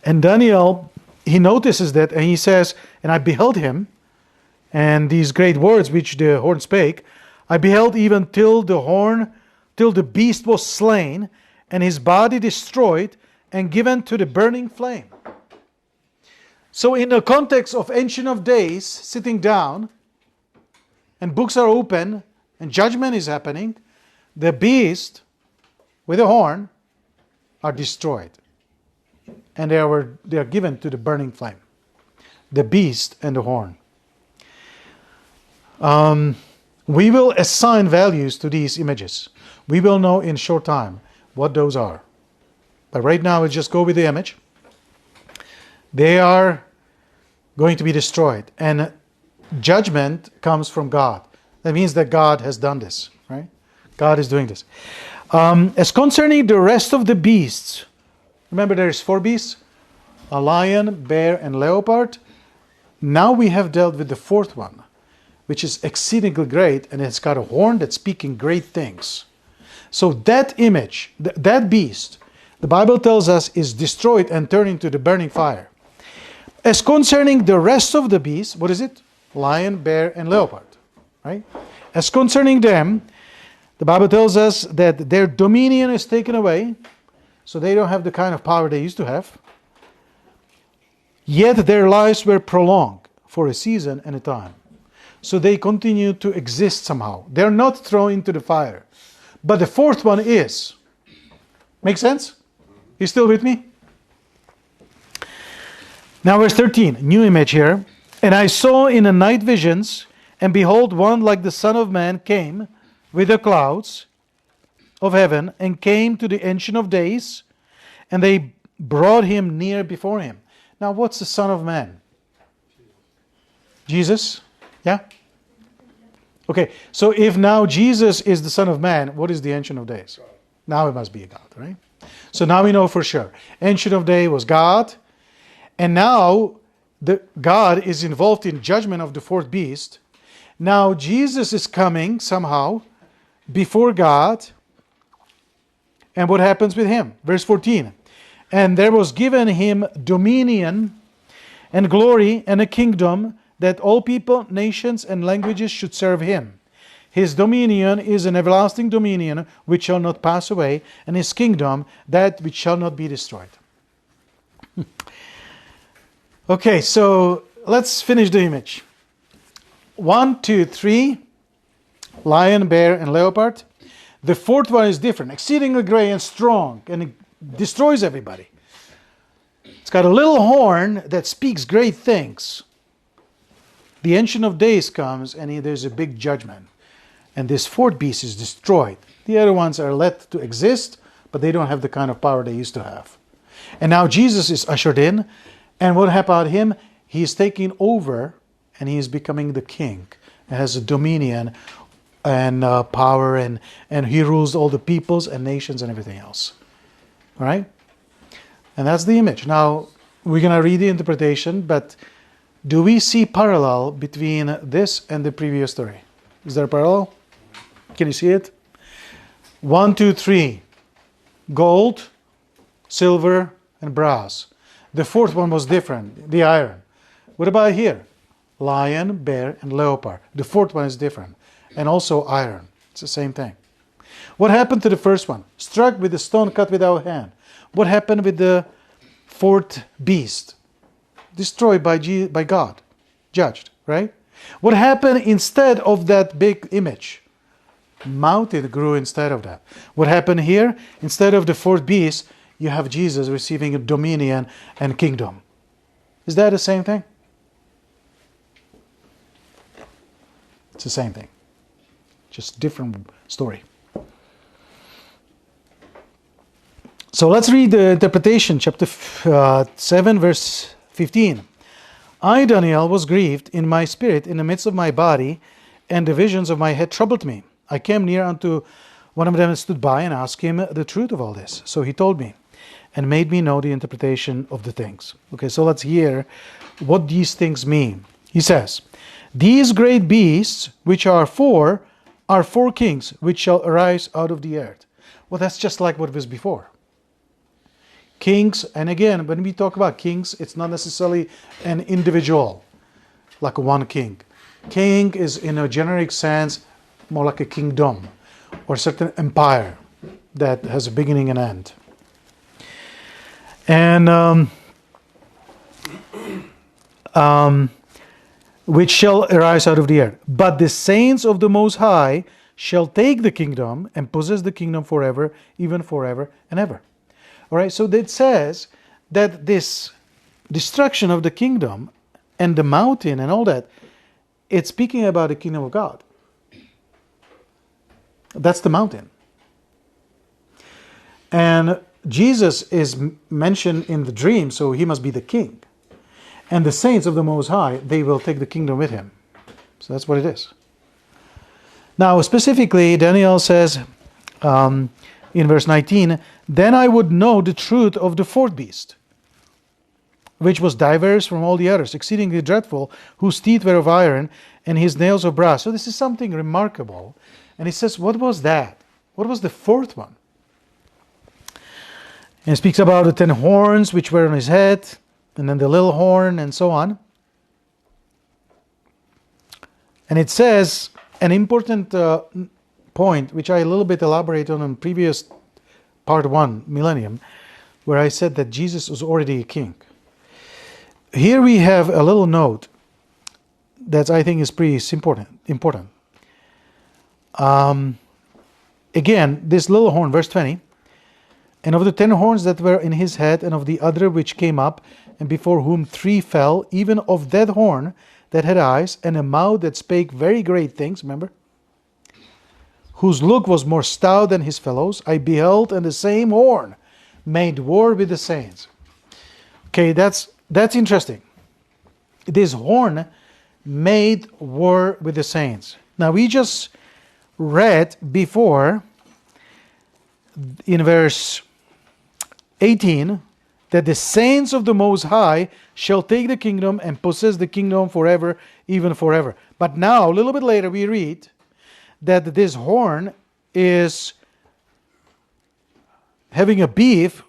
And Daniel, he notices that and he says, and I beheld him, and these great words which the horn spake, I beheld even till the beast was slain, and his body destroyed, and given to the burning flame. So in the context of Ancient of Days, sitting down, and books are open, and judgment is happening, the beast with the horn are destroyed. And they are given to the burning flame. The beast and the horn. We will assign values to these images. We will know in short time what those are. But right now, let's just go with the image. They are going to be destroyed. And judgment comes from God. That means that God has done this, right? God is doing this. As concerning the rest of the beasts, remember there's 4 beasts? A lion, bear, and leopard. Now we have dealt with the 4th one, which is exceedingly great, and it's got a horn that's speaking great things. So that image, that beast, the Bible tells us is destroyed and turned into the burning fire. As concerning the rest of the beasts, what is it? Lion, bear, and leopard, right? As concerning them, the Bible tells us that their dominion is taken away, so they don't have the kind of power they used to have. Yet their lives were prolonged for a season and a time. So they continue to exist somehow. They're not thrown into the fire. But the 4th one is. Make sense? You still with me? Now verse 13, new image here. And I saw in the night visions, and behold, one like the Son of Man came with the clouds of heaven, and came to the Ancient of Days, and they brought him near before him. Now what's the Son of Man? Jesus? Yeah? Okay, so if now Jesus is the Son of Man, what is the Ancient of Days? Now it must be a God, right? So now we know for sure. Ancient of Days was God, and now the God is involved in judgment of the 4th beast. Now Jesus is coming somehow before God, and what happens with him? Verse 14. And there was given him dominion and glory and a kingdom, that all people, nations, and languages should serve him. His dominion is an everlasting dominion which shall not pass away, and his kingdom that which shall not be destroyed. Okay, so let's finish the image. 1, 2, 3, lion, bear, and leopard. The 4th one is different, exceedingly great and strong, and it destroys everybody. It's got a little horn that speaks great things. The Ancient of Days comes, and there's a big judgment. And this 4th beast is destroyed. The other ones are let to exist, but they don't have the kind of power they used to have. And now Jesus is ushered in, And what about him? He is taking over and he is becoming the king. And has a dominion and power, and he rules all the peoples and nations and everything else. All right? And that's the image. Now, we're going to read the interpretation, but do we see parallel between this and the previous story? Is there a parallel? Can you see it? 1, 2, 3. Gold, silver, and brass. The fourth one was different, the iron. What about here? Lion, bear, and leopard. The fourth one is different. And also iron. It's the same thing. What happened to the first one? Struck with a stone cut without hand. What happened with the fourth beast? Destroyed by God. Judged, right? What happened instead of that big image? Mountain grew instead of that. What happened here? Instead of the fourth beast, you have Jesus receiving a dominion and kingdom. Is that the same thing? It's the same thing. Just different story. So let's read the interpretation, chapter 7, verse 15. I, Daniel, was grieved in my spirit in the midst of my body, and the visions of my head troubled me. I came near unto one of them and stood by and asked him the truth of all this. So he told me and made me know the interpretation of the things. Okay, so let's hear what these things mean. He says, these great beasts, which are four kings, which shall arise out of the earth. Well, that's just like what was before. Kings, and again, when we talk about kings, it's not necessarily an individual, like one king. King is, in a generic sense, more like a kingdom, or a certain empire that has a beginning and end. And which shall arise out of the earth. But the saints of the Most High shall take the kingdom and possess the kingdom forever, even forever and ever. All right, so that says that this destruction of the kingdom and the mountain and all that, it's speaking about the kingdom of God. That's the mountain. And Jesus is mentioned in the dream, so he must be the king. And the saints of the Most High, they will take the kingdom with him. So that's what it is. Now, specifically, Daniel says in verse 19, then I would know the truth of the fourth beast, which was diverse from all the others, exceedingly dreadful, whose teeth were of iron, and his nails of brass. So this is something remarkable. And he says, what was that? What was the fourth one? And he speaks about the 10 horns which were on his head, and then the little horn, and so on. And it says an important point, which I a little bit elaborate on previous part 1, Millennium, where I said that Jesus was already a king. Here we have a little note that I think is pretty important. Again, this little horn, verse 20, and of the 10 horns that were in his head, and of the other which came up, and before whom 3 fell, even of that horn that had eyes, and a mouth that spake very great things, remember? Whose look was more stout than his fellows, I beheld, and the same horn made war with the saints. Okay, that's interesting. This horn made war with the saints. Now, we just read before in verse 18 that the saints of the Most High shall take the kingdom and possess the kingdom forever, even forever. But now, a little bit later, we read that this horn is having a beef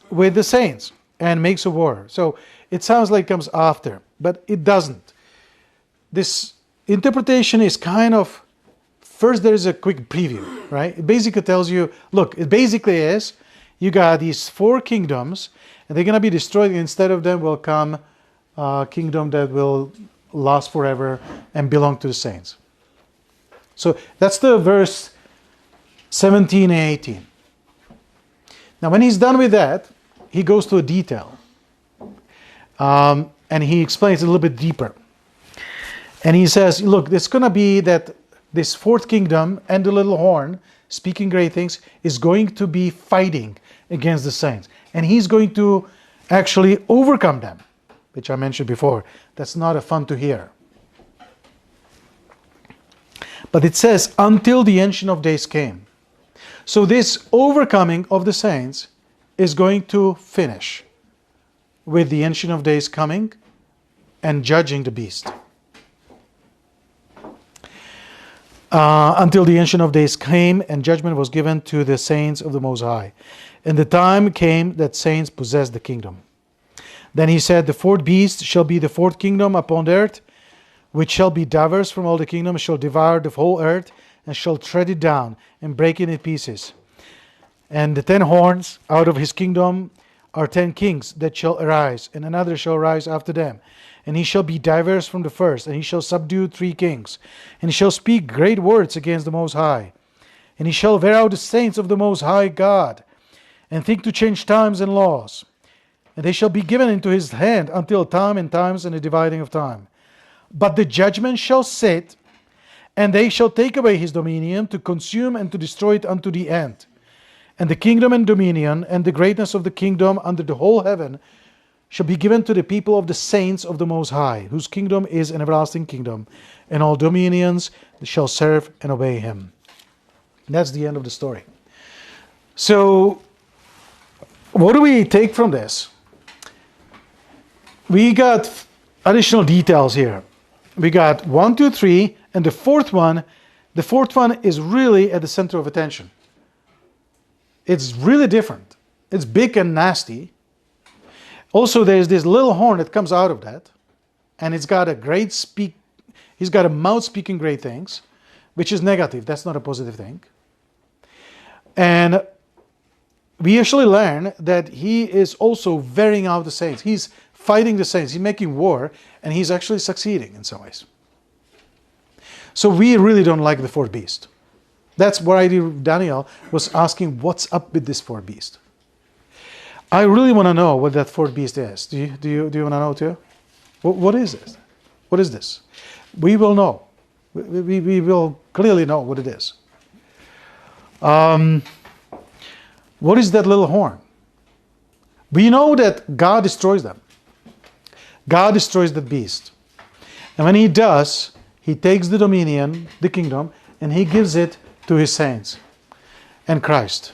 with the saints and makes a war. So it sounds like it comes after, but it doesn't. This interpretation is kind of, first there is a quick preview, right? It basically tells you, look, it basically is, you got these 4 kingdoms, and they're going to be destroyed. Instead of them will come a kingdom that will last forever and belong to the saints. So that's the verse 17 and 18. Now when he's done with that, he goes to a detail. And he explains a little bit deeper. And he says, look, it's going to be that this 4th kingdom and the little horn, speaking great things, is going to be fighting against the saints. And he's going to actually overcome them. which I mentioned before. That's not fun to hear. But it says, until the Ancient of Days came. So this overcoming of the saints is going to finish with the Ancient of Days coming and judging the beast. Until the Ancient of Days came and judgment was given to the saints of the Most High. And the time came that saints possessed the kingdom. Then he said, the fourth beast shall be the fourth kingdom upon the earth, which shall be diverse from all the kingdoms, shall devour the whole earth, and shall tread it down, and break it in pieces. And the 10 horns out of his kingdom are 10 kings that shall arise, and another shall rise after them. And he shall be diverse from the first, and he shall subdue 3 kings. And he shall speak great words against the Most High. And he shall wear out the saints of the Most High God, and think to change times and laws. And they shall be given into his hand until time and times and the dividing of time. But the judgment shall sit, and they shall take away his dominion, to consume and to destroy it unto the end. And the kingdom and dominion and the greatness of the kingdom under the whole heaven shall be given to the people of the saints of the Most High, whose kingdom is an everlasting kingdom, and all dominions shall serve and obey him. And that's the end of the story. So, what do we take from this? We got additional details here. We got 1, 2, 3, and the fourth one is really at the center of attention. It's really different. It's big and nasty. Also, there's this little horn that comes out of that, and he's got a mouth speaking great things, which is negative. That's not a positive thing. And we actually learn that he is also wearing out the saints. He's fighting the saints. He's making war, and he's actually succeeding in some ways. So we really don't like the fourth beast. That's why Daniel was asking, what's up with this fourth beast? I really want to know what that fourth beast is. Do you want to know too? What is this? What is this? We will know. We will clearly know what it is. What is that little horn? We know that God destroys them. God destroys the beast. And when he does, he takes the dominion, the kingdom, and he gives it to his saints and Christ.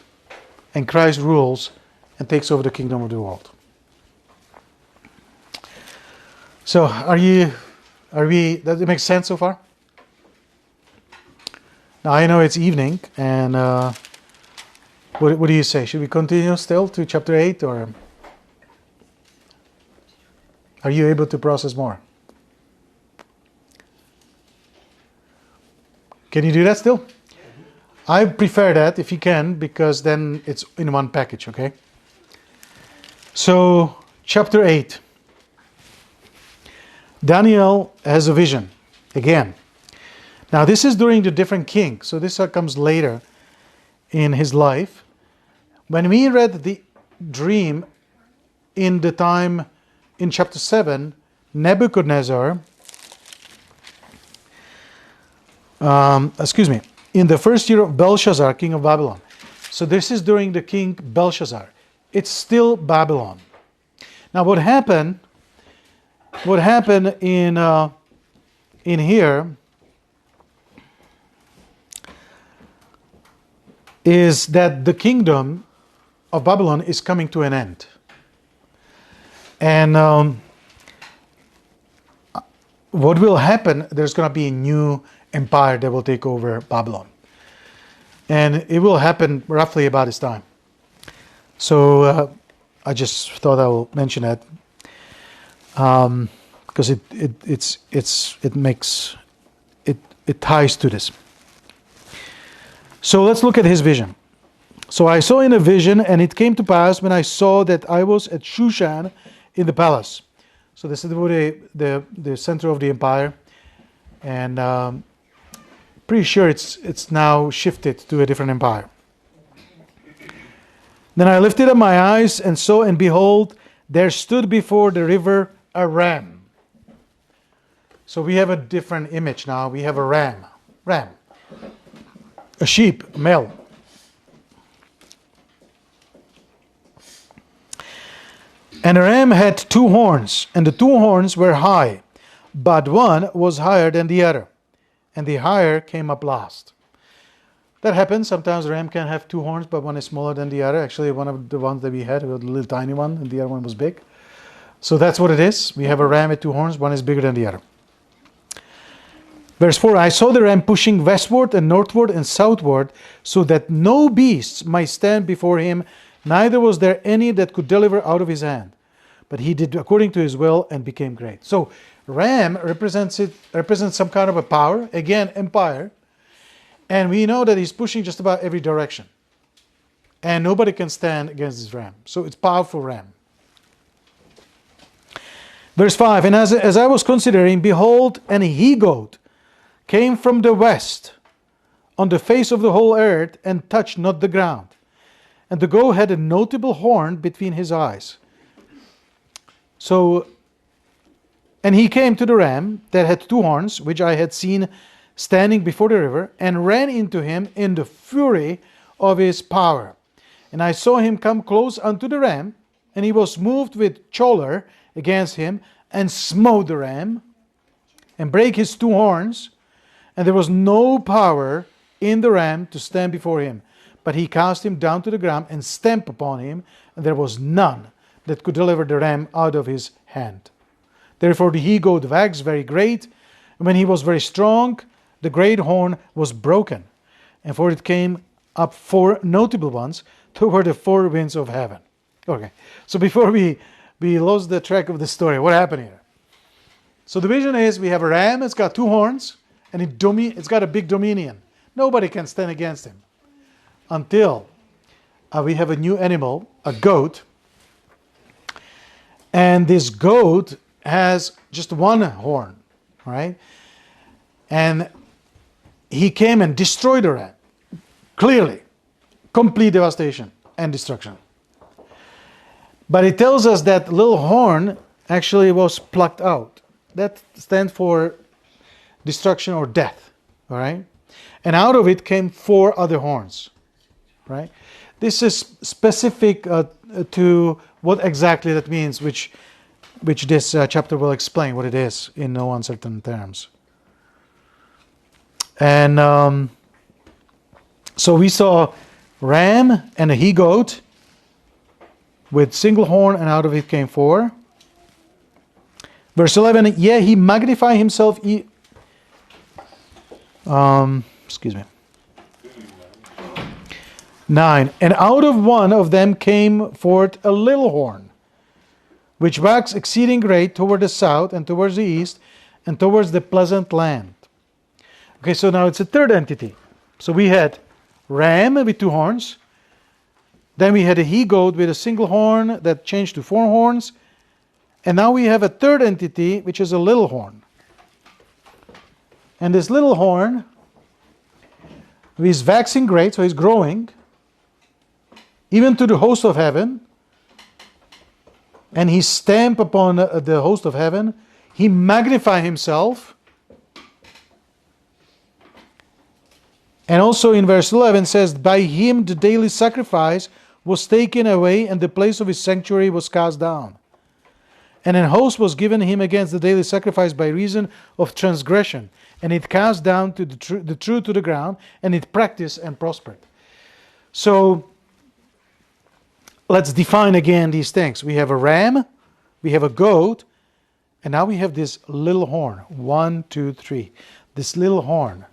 And Christ rules and takes over the kingdom of the world. So, does it make sense so far? Now I know it's evening, and what do you say? Should we continue still to chapter 8, or are you able to process more? Can you do that still? I prefer that if you can, because then it's in one package, okay? So, chapter 8. Daniel has a vision, again. Now, this is during the different king, so this comes later in his life. When we read the dream in the time, in chapter 7, Nebuchadnezzar, in the first year of Belshazzar, king of Babylon. So this is during the king Belshazzar. It's still Babylon. Now what happened in here is that the kingdom of Babylon is coming to an end. And what will happen, there's going to be a new empire that will take over Babylon. And it will happen roughly about this time. So I just thought I will mention that because it ties to this. So let's look at his vision. So I saw in a vision, and it came to pass when I saw that I was at Shushan in the palace. So this is the center of the empire, and pretty sure it's now shifted to a different empire. Then I lifted up my eyes and saw, and behold, there stood before the river a ram. So we have a different image now. We have a ram. A sheep, a male. And a ram had 2 horns, and the 2 horns were high, but one was higher than the other, and the higher came up last. That happens. Sometimes a ram can have 2 horns, but one is smaller than the other. Actually, one of the ones that we had was a little tiny one, and the other one was big. So that's what it is. We have a ram with 2 horns, one is bigger than the other. Verse 4, I saw the ram pushing westward and northward and southward, so that no beasts might stand before him, neither was there any that could deliver out of his hand. But he did according to his will and became great. So ram represents some kind of a power, again, empire. And we know that he's pushing just about every direction. And nobody can stand against this ram. So it's powerful ram. Verse 5, and as I was considering, behold, an he-goat came from the west on the face of the whole earth and touched not the ground. And the goat had a notable horn between his eyes. So, and he came to the ram that had 2 horns, which I had seen standing before the river, and ran into him in the fury of his power. And I saw him come close unto the ram, and he was moved with choler against him, and smote the ram, and brake his 2 horns, and there was no power in the ram to stand before him. But he cast him down to the ground, and stamped upon him, and there was none that could deliver the ram out of his hand. Therefore the he-goat waxed very great, and when he was very strong, the great horn was broken, and for it came up 4 notable ones toward the 4 winds of heaven. Okay, so before we lost the track of the story, what happened here? So the vision is we have a ram, it's got 2 horns, and it's got a big dominion. Nobody can stand against him. Until we have a new animal, a goat, and this goat has just 1 horn, right? And he came and destroyed the ram. Clearly, complete devastation and destruction. But it tells us that little horn actually was plucked out. That stands for destruction or death, all right? And out of it came 4 other horns, right? This is specific to what exactly that means, which this chapter will explain what it is in no uncertain terms. And so we saw ram and a he-goat with single horn, and out of it came 4. Verse 11, yea, he magnified himself. Excuse me. 9, and out of one of them came forth a little horn, which waxed exceeding great toward the south and towards the east and towards the pleasant land. Okay, so now it's a third entity. So we had ram with 2 horns. Then we had a he-goat with a single horn that changed to 4 horns. And now we have a third entity, which is a little horn. And this little horn is waxing great, so he's growing, even to the host of heaven. And he stamped upon the host of heaven. He magnified himself. And also in verse 11 says, by him the daily sacrifice was taken away, and the place of his sanctuary was cast down. And an host was given him against the daily sacrifice by reason of transgression. And it cast down to the truth to the ground, and it practiced and prospered. So let's define again these things. We have a ram, we have a goat, and now we have this little horn. 1, 2, 3. This little horn.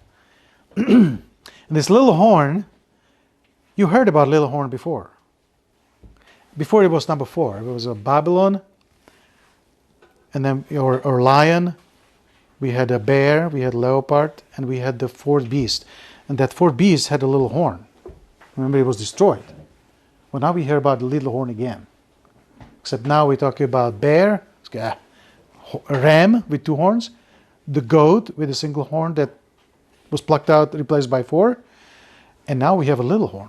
This little horn, you heard about little horn before. Before it was number 4. It was a Babylon, and then or lion. We had a bear, we had leopard, and we had the 4th beast. And that 4th beast had a little horn. Remember, it was destroyed. Well, now we hear about the little horn again. Except now we're talking about bear, a ram with 2 horns, the goat with a single horn that was plucked out, replaced by 4. And now we have a little horn.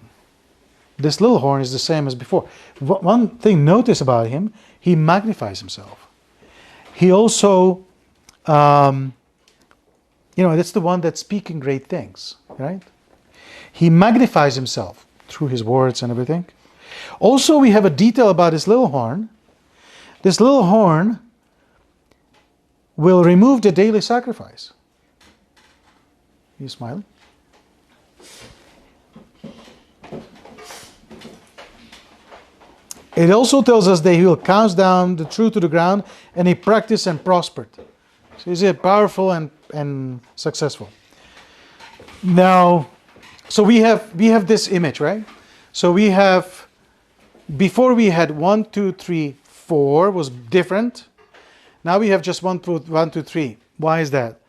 This little horn is the same as before. One thing notice about him, he magnifies himself. He also, that's the one that's speaking great things, right? He magnifies himself through his words and everything. Also, we have a detail about his little horn, This little horn will remove the daily sacrifice. You smiling? It also tells us that he will cast down the truth to the ground, and he practiced and prospered. So he's powerful and successful. Now, so we have this image, right? So we have, before we had 1, 2, 3, 4 was different. Now we have just 1, 2, 3. Why is that?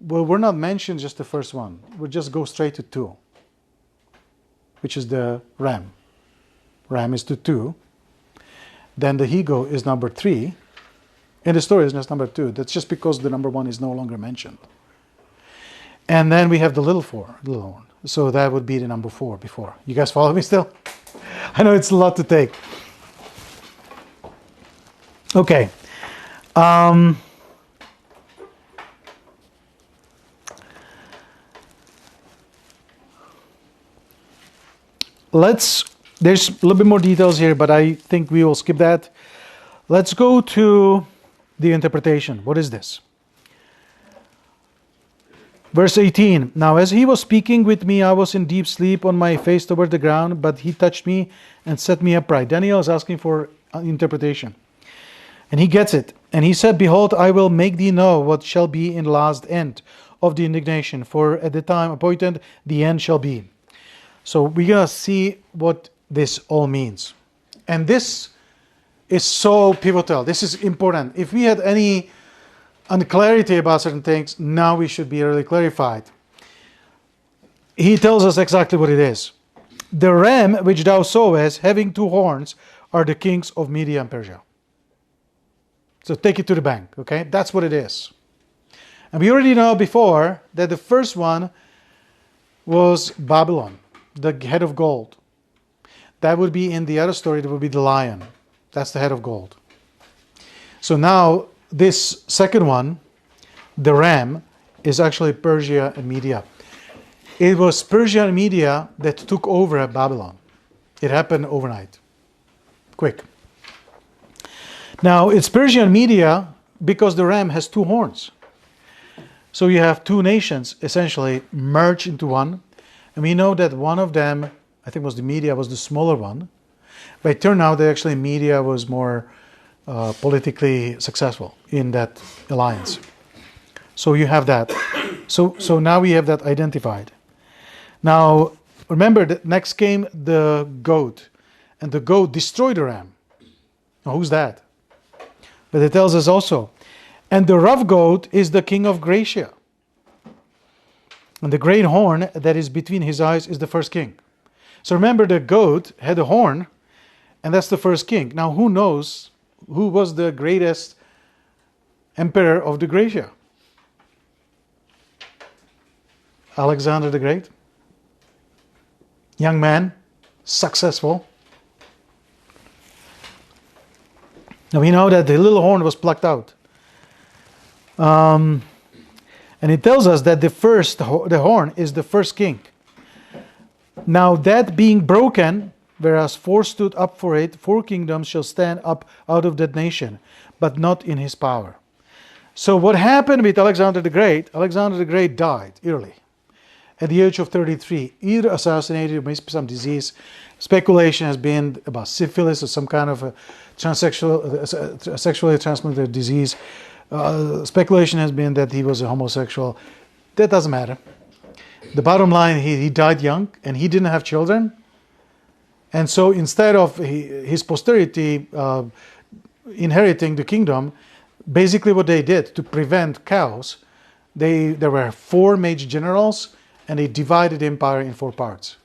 Well, we're not mentioned just the first one. We'll just go straight to 2, which is the ram. Ram is to 2. Then the he-goat is number 3. And the story is just number 2. That's just because the number 1 is no longer mentioned. And then we have the little horn. So that would be the number 4 before. You guys follow me still? I know it's a lot to take. Okay. There's a little bit more details here, but I think we will skip that. Let's go to the interpretation. What is this? Verse 18. Now as he was speaking with me, I was in deep sleep on my face toward the ground, but he touched me and set me upright. Daniel is asking for interpretation. And he gets it. And he said, Behold, I will make thee know what shall be in the last end of the indignation, for at the time appointed the end shall be. So we're going to see what this all means. And this is so pivotal. This is important. If we had any unclarity about certain things, now we should be really clarified. He tells us exactly what it is. The ram which thou sawest, having 2 horns, are the kings of Media and Persia. So take it to the bank, okay? That's what it is. And we already know before that the first one was Babylon, the head of gold. That would be in the other story, that would be the lion. That's the head of gold. So now this second one, the ram, is actually Persia and Media. It was Persia and Media that took over Babylon. It happened overnight. Quick. Now it's Persia and Media because the ram has 2 horns. So you have 2 nations essentially merged into one. And we know that one of them, I think was the Media, was the smaller one. But it turned out that actually Media was more politically successful in that alliance. So you have that. So now we have that identified. Now remember that next came the goat. And the goat destroyed the ram. Now who's that? But it tells us also. And the rough goat is the king of Gracia. And the great horn that is between his eyes is the first king. So remember, the goat had a horn, and that's the first king. Now who knows who was the greatest emperor of the Gracia? Alexander the Great. Young man, successful. Now we know that the little horn was plucked out. And it tells us that the horn is the first king. Now that being broken, whereas 4 stood up for it, 4 kingdoms shall stand up out of that nation, but not in his power. So what happened with Alexander the Great? Alexander the Great died early, at the age of 33, either assassinated or maybe some disease. Speculation has been about syphilis or some kind of a sexually transmitted disease. Speculation has been that he was a homosexual. That doesn't matter. The bottom line, he died young and he didn't have children. And so instead of his posterity inheriting the kingdom, basically what they did to prevent chaos, there were 4 major generals and they divided the empire in 4 parts.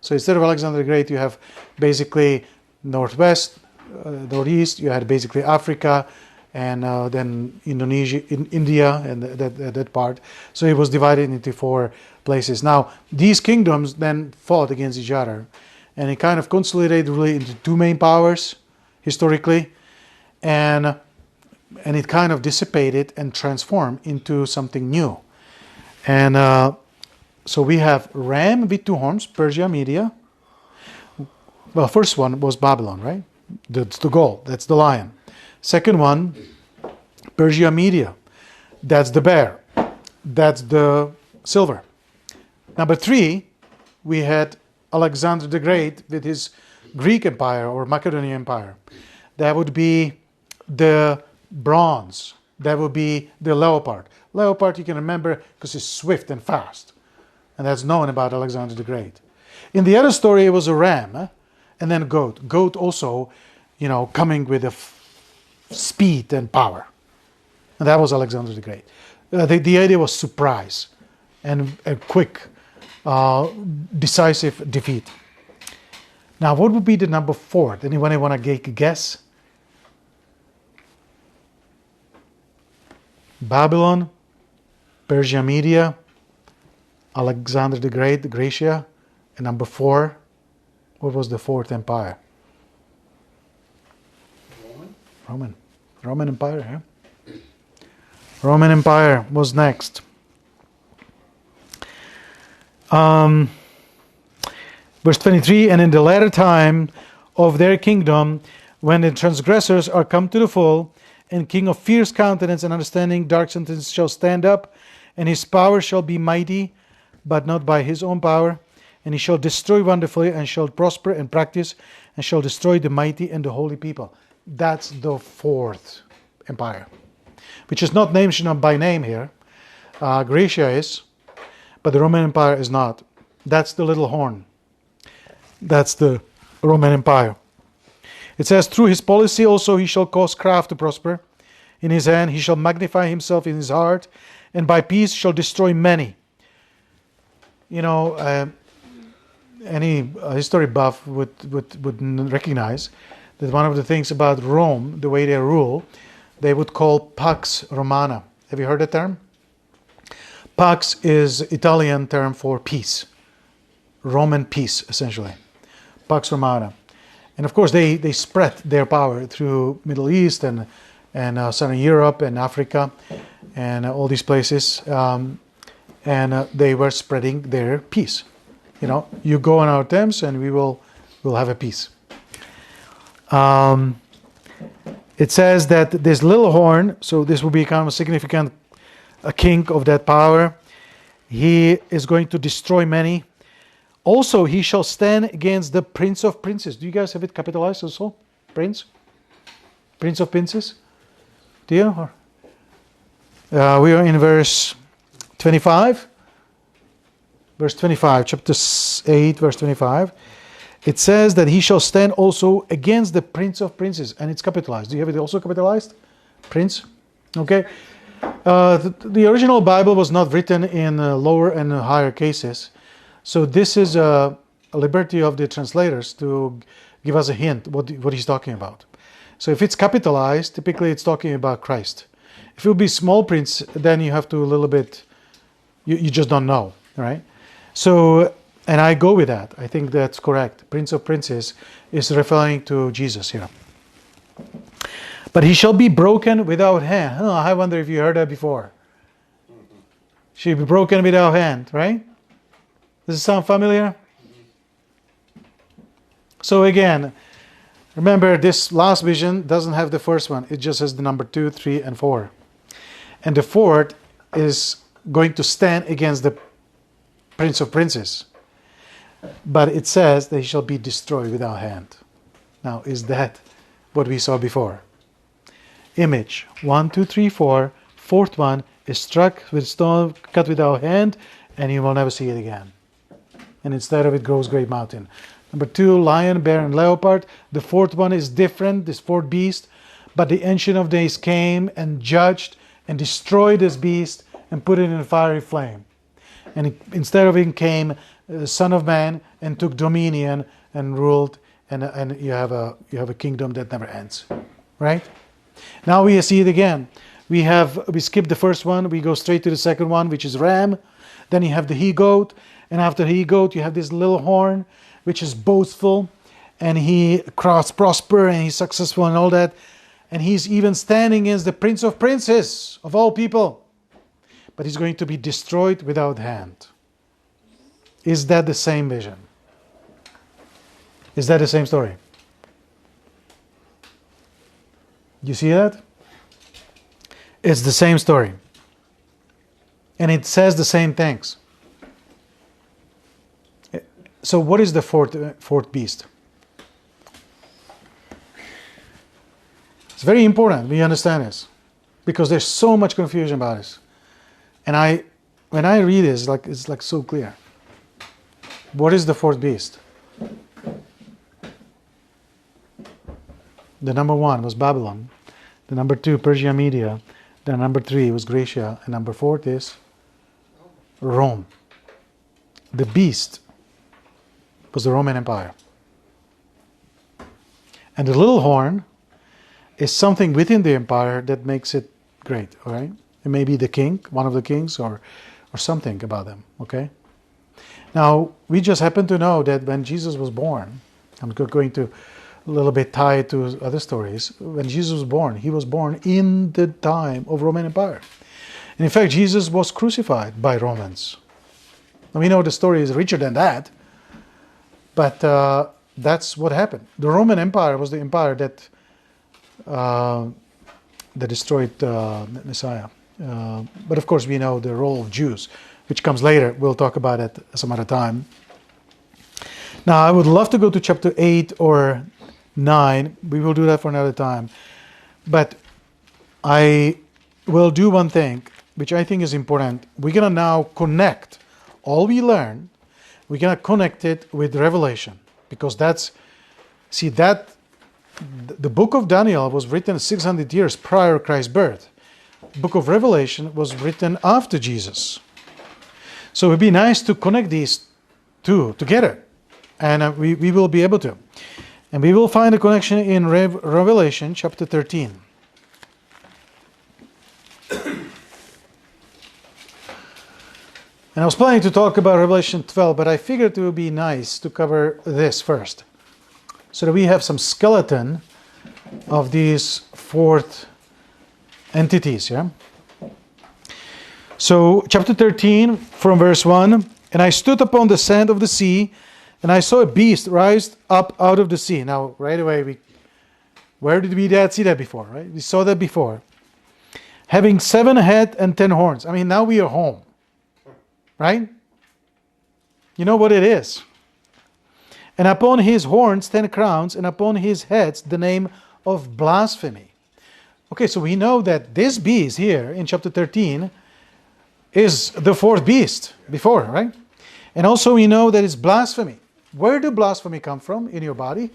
So instead of Alexander the Great, you have basically northwest, northeast, you had basically Africa, and then Indonesia, India, and that part. So it was divided into 4 places. Now, these kingdoms then fought against each other, and it kind of consolidated really into 2 main powers, historically, and it kind of dissipated and transformed into something new. And so we have ram with 2 horns, Persia, Media. Well, first one was Babylon, right? That's the gold, that's the lion. Second one, Persia Media. That's the bear. That's the silver. Number 3, we had Alexander the Great with his Greek Empire or Macedonian Empire. That would be the bronze. That would be the leopard. Leopard you can remember because it's swift and fast. And that's known about Alexander the Great. In the other story it was a ram and then a goat. Goat also, coming with a speed and power. And that was Alexander the Great. The idea was surprise and a quick, decisive defeat. Now, what would be the number 4? Anyone want to take a guess? Babylon, Persia Media, Alexander the Great, Gracia, and number 4. What was the 4th empire? Roman Empire, yeah? Roman Empire was next. Verse 23, and in the latter time of their kingdom, when the transgressors are come to the full, and king of fierce countenance and understanding, dark sentence shall stand up, and his power shall be mighty, but not by his own power, and he shall destroy wonderfully, and shall prosper and practice, and shall destroy the mighty and the holy people. That's the 4th empire, which is not mentioned by name here. Gracia is, but the Roman Empire is not. That's the little horn. That's the Roman Empire. It says, through his policy also he shall cause craft to prosper. In his hand he shall magnify himself in his heart, and by peace shall destroy many. Any history buff would recognize that one of the things about Rome, the way they rule, they would call Pax Romana. Have you heard the term? Pax is Italian term for peace. Roman peace, essentially. Pax Romana. And of course they spread their power through Middle East and Southern Europe and Africa and all these places. And they were spreading their peace. You go on our terms and we'll have a peace. It says that this little horn, so this will become a significant king of that power. He is going to destroy many. Also, he shall stand against the Prince of Princes. Do you guys have it capitalized also? Prince? Prince of Princes? Do you? We are in verse 25. Verse 25, chapter 8, verse 25. It says that he shall stand also against the Prince of Princes. And it's capitalized. Do you have it also capitalized? Prince? Okay. The original Bible was not written in lower and higher cases. So this is a liberty of the translators to give us a hint what he's talking about. So if it's capitalized, typically it's talking about Christ. If it would be small print, then you have to a little bit, you just don't know, right? So, and I go with that. I think that's correct. Prince of Princes is referring to Jesus here. But he shall be broken without hand. Oh, I wonder if you heard that before. She'll be broken without hand, right? Does it sound familiar? So again, remember this last vision doesn't have the first one. It just has the number 2, 3, and 4. And the 4th is going to stand against the Prince of Princes. But it says that he shall be destroyed without hand. Now, is that what we saw before? Image 1, 2, 3, 4. 4th one is struck with stone, cut without hand, and you will never see it again. And instead of it grows great mountain. Number 2, lion, bear, and leopard. The 4th one is different, this 4th beast. But the Ancient of Days came and judged and destroyed this beast and put it in a fiery flame. And instead of him came the Son of Man and took dominion and ruled. And you have a kingdom that never ends. Right? Now we see it again. We skip the first one. We go straight to the second one, which is ram. Then you have the he-goat. And after he-goat, you have this little horn, which is boastful. And he prosper and he's successful and all that. And he's even standing against the Prince of Princes of all people. But he's going to be destroyed without hand. Is that the same vision? Is that the same story? You see that? It's the same story. And it says the same things. So what is the fourth beast? It's very important we understand this, because there's so much confusion about this. And when I read it, it's like so clear. What is the fourth beast? The number 1 was Babylon. The number 2, Persia, Media. The number 3 was Gracia. And number 4 is Rome. The beast was the Roman Empire. And the little horn is something within the empire that makes it great, all right? It may be the king, one of the kings, or something about them, okay? Now, we just happen to know that when Jesus was born, I'm going to a little bit tie it to other stories. When Jesus was born, he was born in the time of Roman Empire. And in fact, Jesus was crucified by Romans. And we know the story is richer than that, but that's what happened. The Roman Empire was the empire that destroyed Messiah. But of course, we know the role of Jews, which comes later. We'll talk about it some other time. Now, I would love to go to chapter 8 or 9. We will do that for another time. But I will do one thing, which I think is important. We're going to now connect all we learn. We're going to connect it with Revelation. Because the book of Daniel was written 600 years prior to Christ's birth. The book of Revelation was written after Jesus. So it would be nice to connect these two together. And we will be able to. And we will find a connection in Revelation chapter 13. And I was planning to talk about Revelation 12, but I figured it would be nice to cover this first, so that we have some skeleton of these fourth entities. Yeah. So chapter 13 from verse 1, and I stood upon the sand of the sea, and I saw a beast rise up out of the sea. Now, right away, where did we see that before, right? We saw that before. Having 7 heads and 10 horns. I mean, now we are home, right? You know what it is. And upon his horns 10 crowns, and upon his heads the name of blasphemy. Okay, so we know that this beast here in chapter 13 is the fourth beast before, right? And also we know that it's blasphemy. Where do blasphemy come from in your body?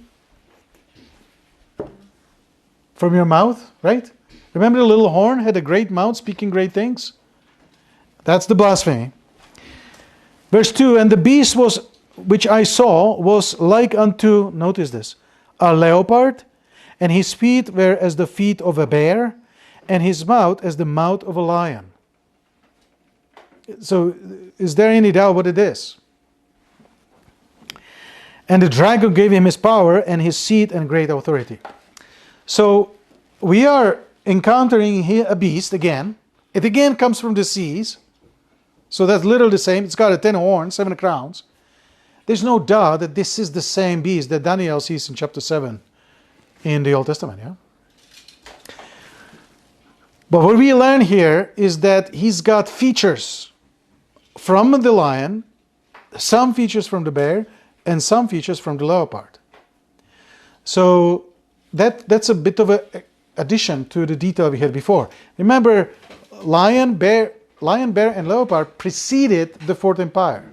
From your mouth, right? Remember the little horn had a great mouth speaking great things? That's the blasphemy. Verse 2, and the beast which I saw was like unto, notice this, a leopard, and his feet were as the feet of a bear, and his mouth as the mouth of a lion. So, is there any doubt what it is? And the dragon gave him his power and his seat and great authority. So, we are encountering here a beast again. It again comes from the seas. So that's literally the same. It's got 10 horns, 7 crowns. There's no doubt that this is the same beast that Daniel sees in chapter 7 in the Old Testament. Yeah. But what we learn here is that he's got features from the lion, some features from the bear, and some features from the leopard. So that's a bit of an addition to the detail we had before. Remember, lion, bear, and leopard preceded the Fourth Empire.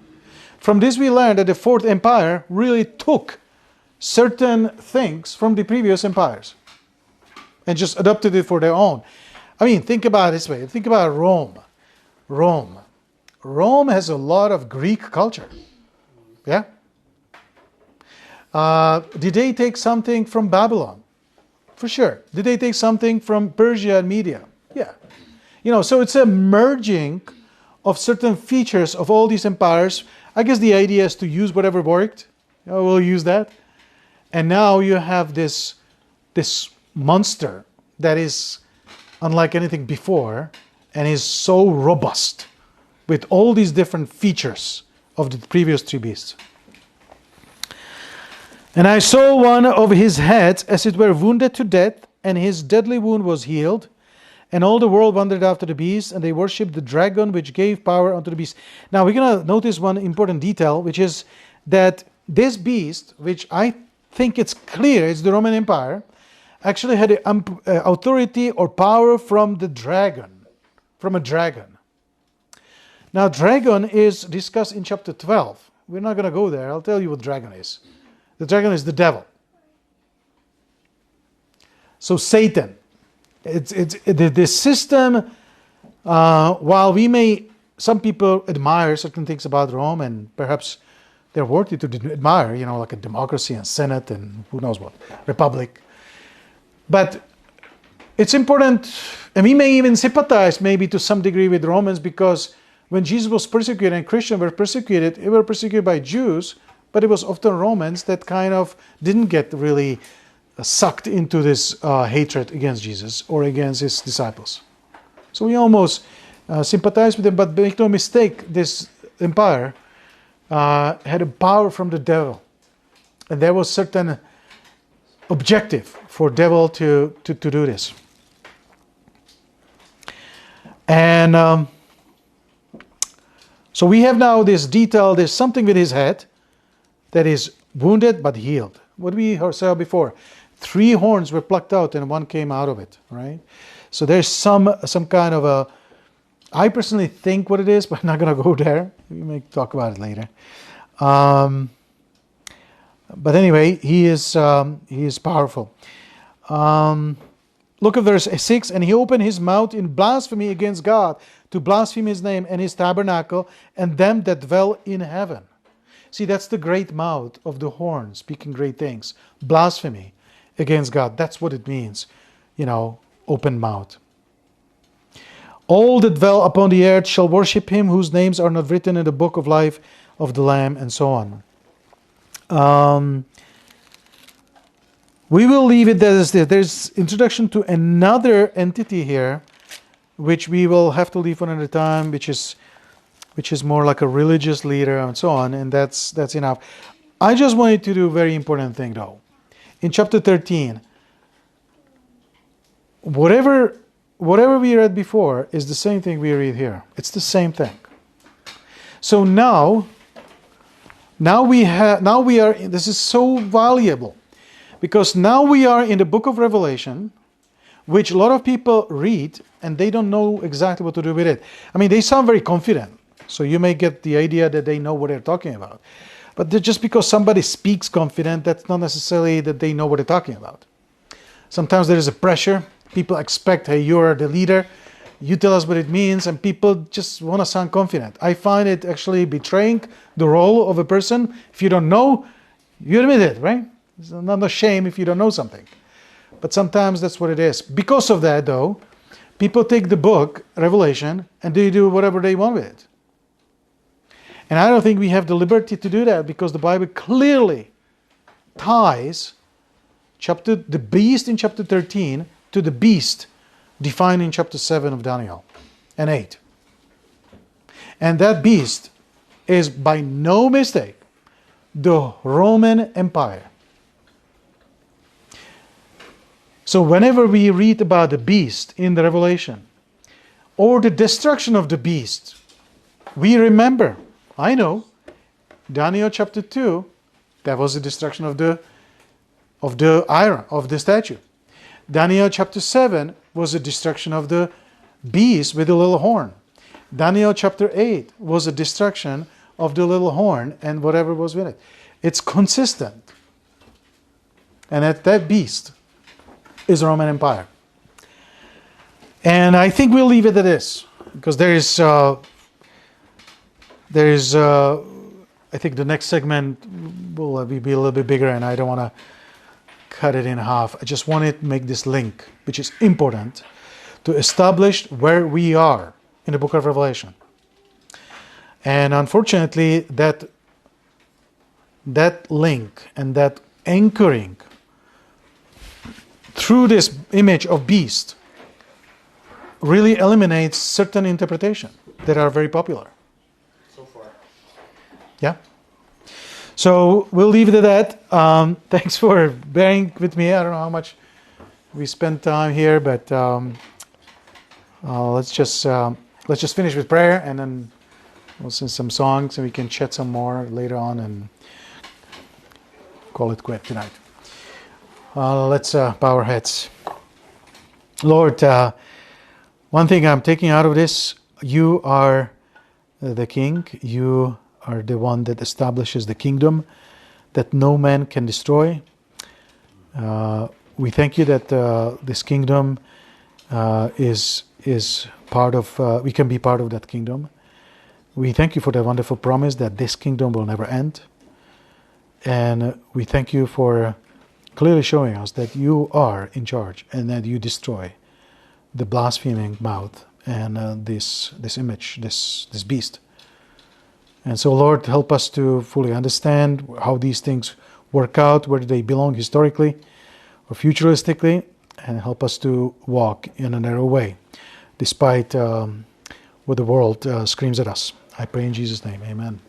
From this we learned that the Fourth Empire really took certain things from the previous empires and just adopted it for their own. I mean, think about it this way. Think about Rome. Rome has a lot of Greek culture. Yeah? Did they take something from Babylon? For sure. Did they take something from Persia and Media? Yeah. So it's a merging of certain features of all these empires. I guess the idea is to use whatever worked. We'll use that. And now you have this monster that is unlike anything before and is so robust with all these different features of the previous 3 beasts. And I saw one of his heads as it were wounded to death, and his deadly wound was healed. And all the world wandered after the beast, and they worshipped the dragon, which gave power unto the beast. Now we're going to notice one important detail, which is that this beast, which I think it's clear it's the Roman Empire, actually had authority or power from the dragon, from a dragon. Now, dragon is discussed in chapter 12. We're not going to go there. I'll tell you what dragon is. The dragon is the devil. So Satan. It's the system, while some people admire certain things about Rome, and perhaps they're worthy to admire, like a democracy and Senate and who knows what, republic. But it's important, and we may even sympathize maybe to some degree with Romans, because when Jesus was persecuted and Christians were persecuted, they were persecuted by Jews, but it was often Romans that kind of didn't get really sucked into this hatred against Jesus or against his disciples. So we almost sympathize with them, but make no mistake, this empire had a power from the devil. And there was certain objective for devil to do this. And so we have now this detail, there's something with his head that is wounded but healed. What we saw before, 3 horns were plucked out and 1 came out of it, right? So there's some kind of a, I personally think what it is, but I'm not going to go there. We may talk about it later. But anyway, he is powerful. Look at verse 6. And he opened his mouth in blasphemy against God, to blaspheme his name and his tabernacle, and them that dwell in heaven. See, that's the great mouth of the horn, speaking great things. Blasphemy against God. That's what it means, open mouth. All that dwell upon the earth shall worship him, whose names are not written in the book of life of the Lamb, and so on. We will leave it as this. There's introduction to another entity here, which we will have to leave one at a time, which is more like a religious leader and so on, and that's enough. I just wanted to do a very important thing though. In chapter 13, whatever we read before is the same thing we read here. It's the same thing. So now we are, this is so valuable, because now we are in the book of Revelation, which a lot of people read and they don't know exactly what to do with it. I mean, they sound very confident, so you may get the idea that they know what they're talking about. But just because somebody speaks confident, that's not necessarily that they know what they're talking about. Sometimes there is a pressure. People expect, hey, you're the leader, you tell us what it means, and people just want to sound confident. I find it actually betraying the role of a person. If you don't know, you admit it, right? It's not a shame if you don't know something. But sometimes that's what it is. Because of that, though, people take the book, Revelation, and they do whatever they want with it. And I don't think we have the liberty to do that, because the Bible clearly ties the beast in chapter 13 to the beast defined in chapter 7 of Daniel and 8. And that beast is by no mistake the Roman Empire. So whenever we read about the beast in the Revelation or the destruction of the beast, we remember, I know, Daniel chapter 2, that was the destruction of the iron, of the statue. Daniel chapter 7 was the destruction of the beast with the little horn. Daniel chapter 8 was a destruction of the little horn and whatever was with it. It's consistent. And that beast is the Roman Empire. And I think we'll leave it at this, because there is I think the next segment will be a little bit bigger, and I don't want to cut it in half. I just wanted to make this link, which is important, to establish where we are in the book of Revelation. And unfortunately, that link and that anchoring through this image of beast really eliminates certain interpretations that are very popular. So far. Yeah. So we'll leave it at that. Thanks for bearing with me. I don't know how much we spent time here, but let's just finish with prayer, and then we'll sing some songs, and we can chat some more later on and call it quit tonight. Let's bow our heads. Lord, one thing I'm taking out of this: you are the King. You are the one that establishes the kingdom that no man can destroy. We thank you that this kingdom is part of. We can be part of that kingdom. We thank you for the wonderful promise that this kingdom will never end, and we thank you for clearly showing us that you are in charge and that you destroy the blaspheming mouth and this image, this beast. And so, Lord, help us to fully understand how these things work out, where they belong historically or futuristically, and help us to walk in a narrow way, despite what the world screams at us. I pray in Jesus' name, amen.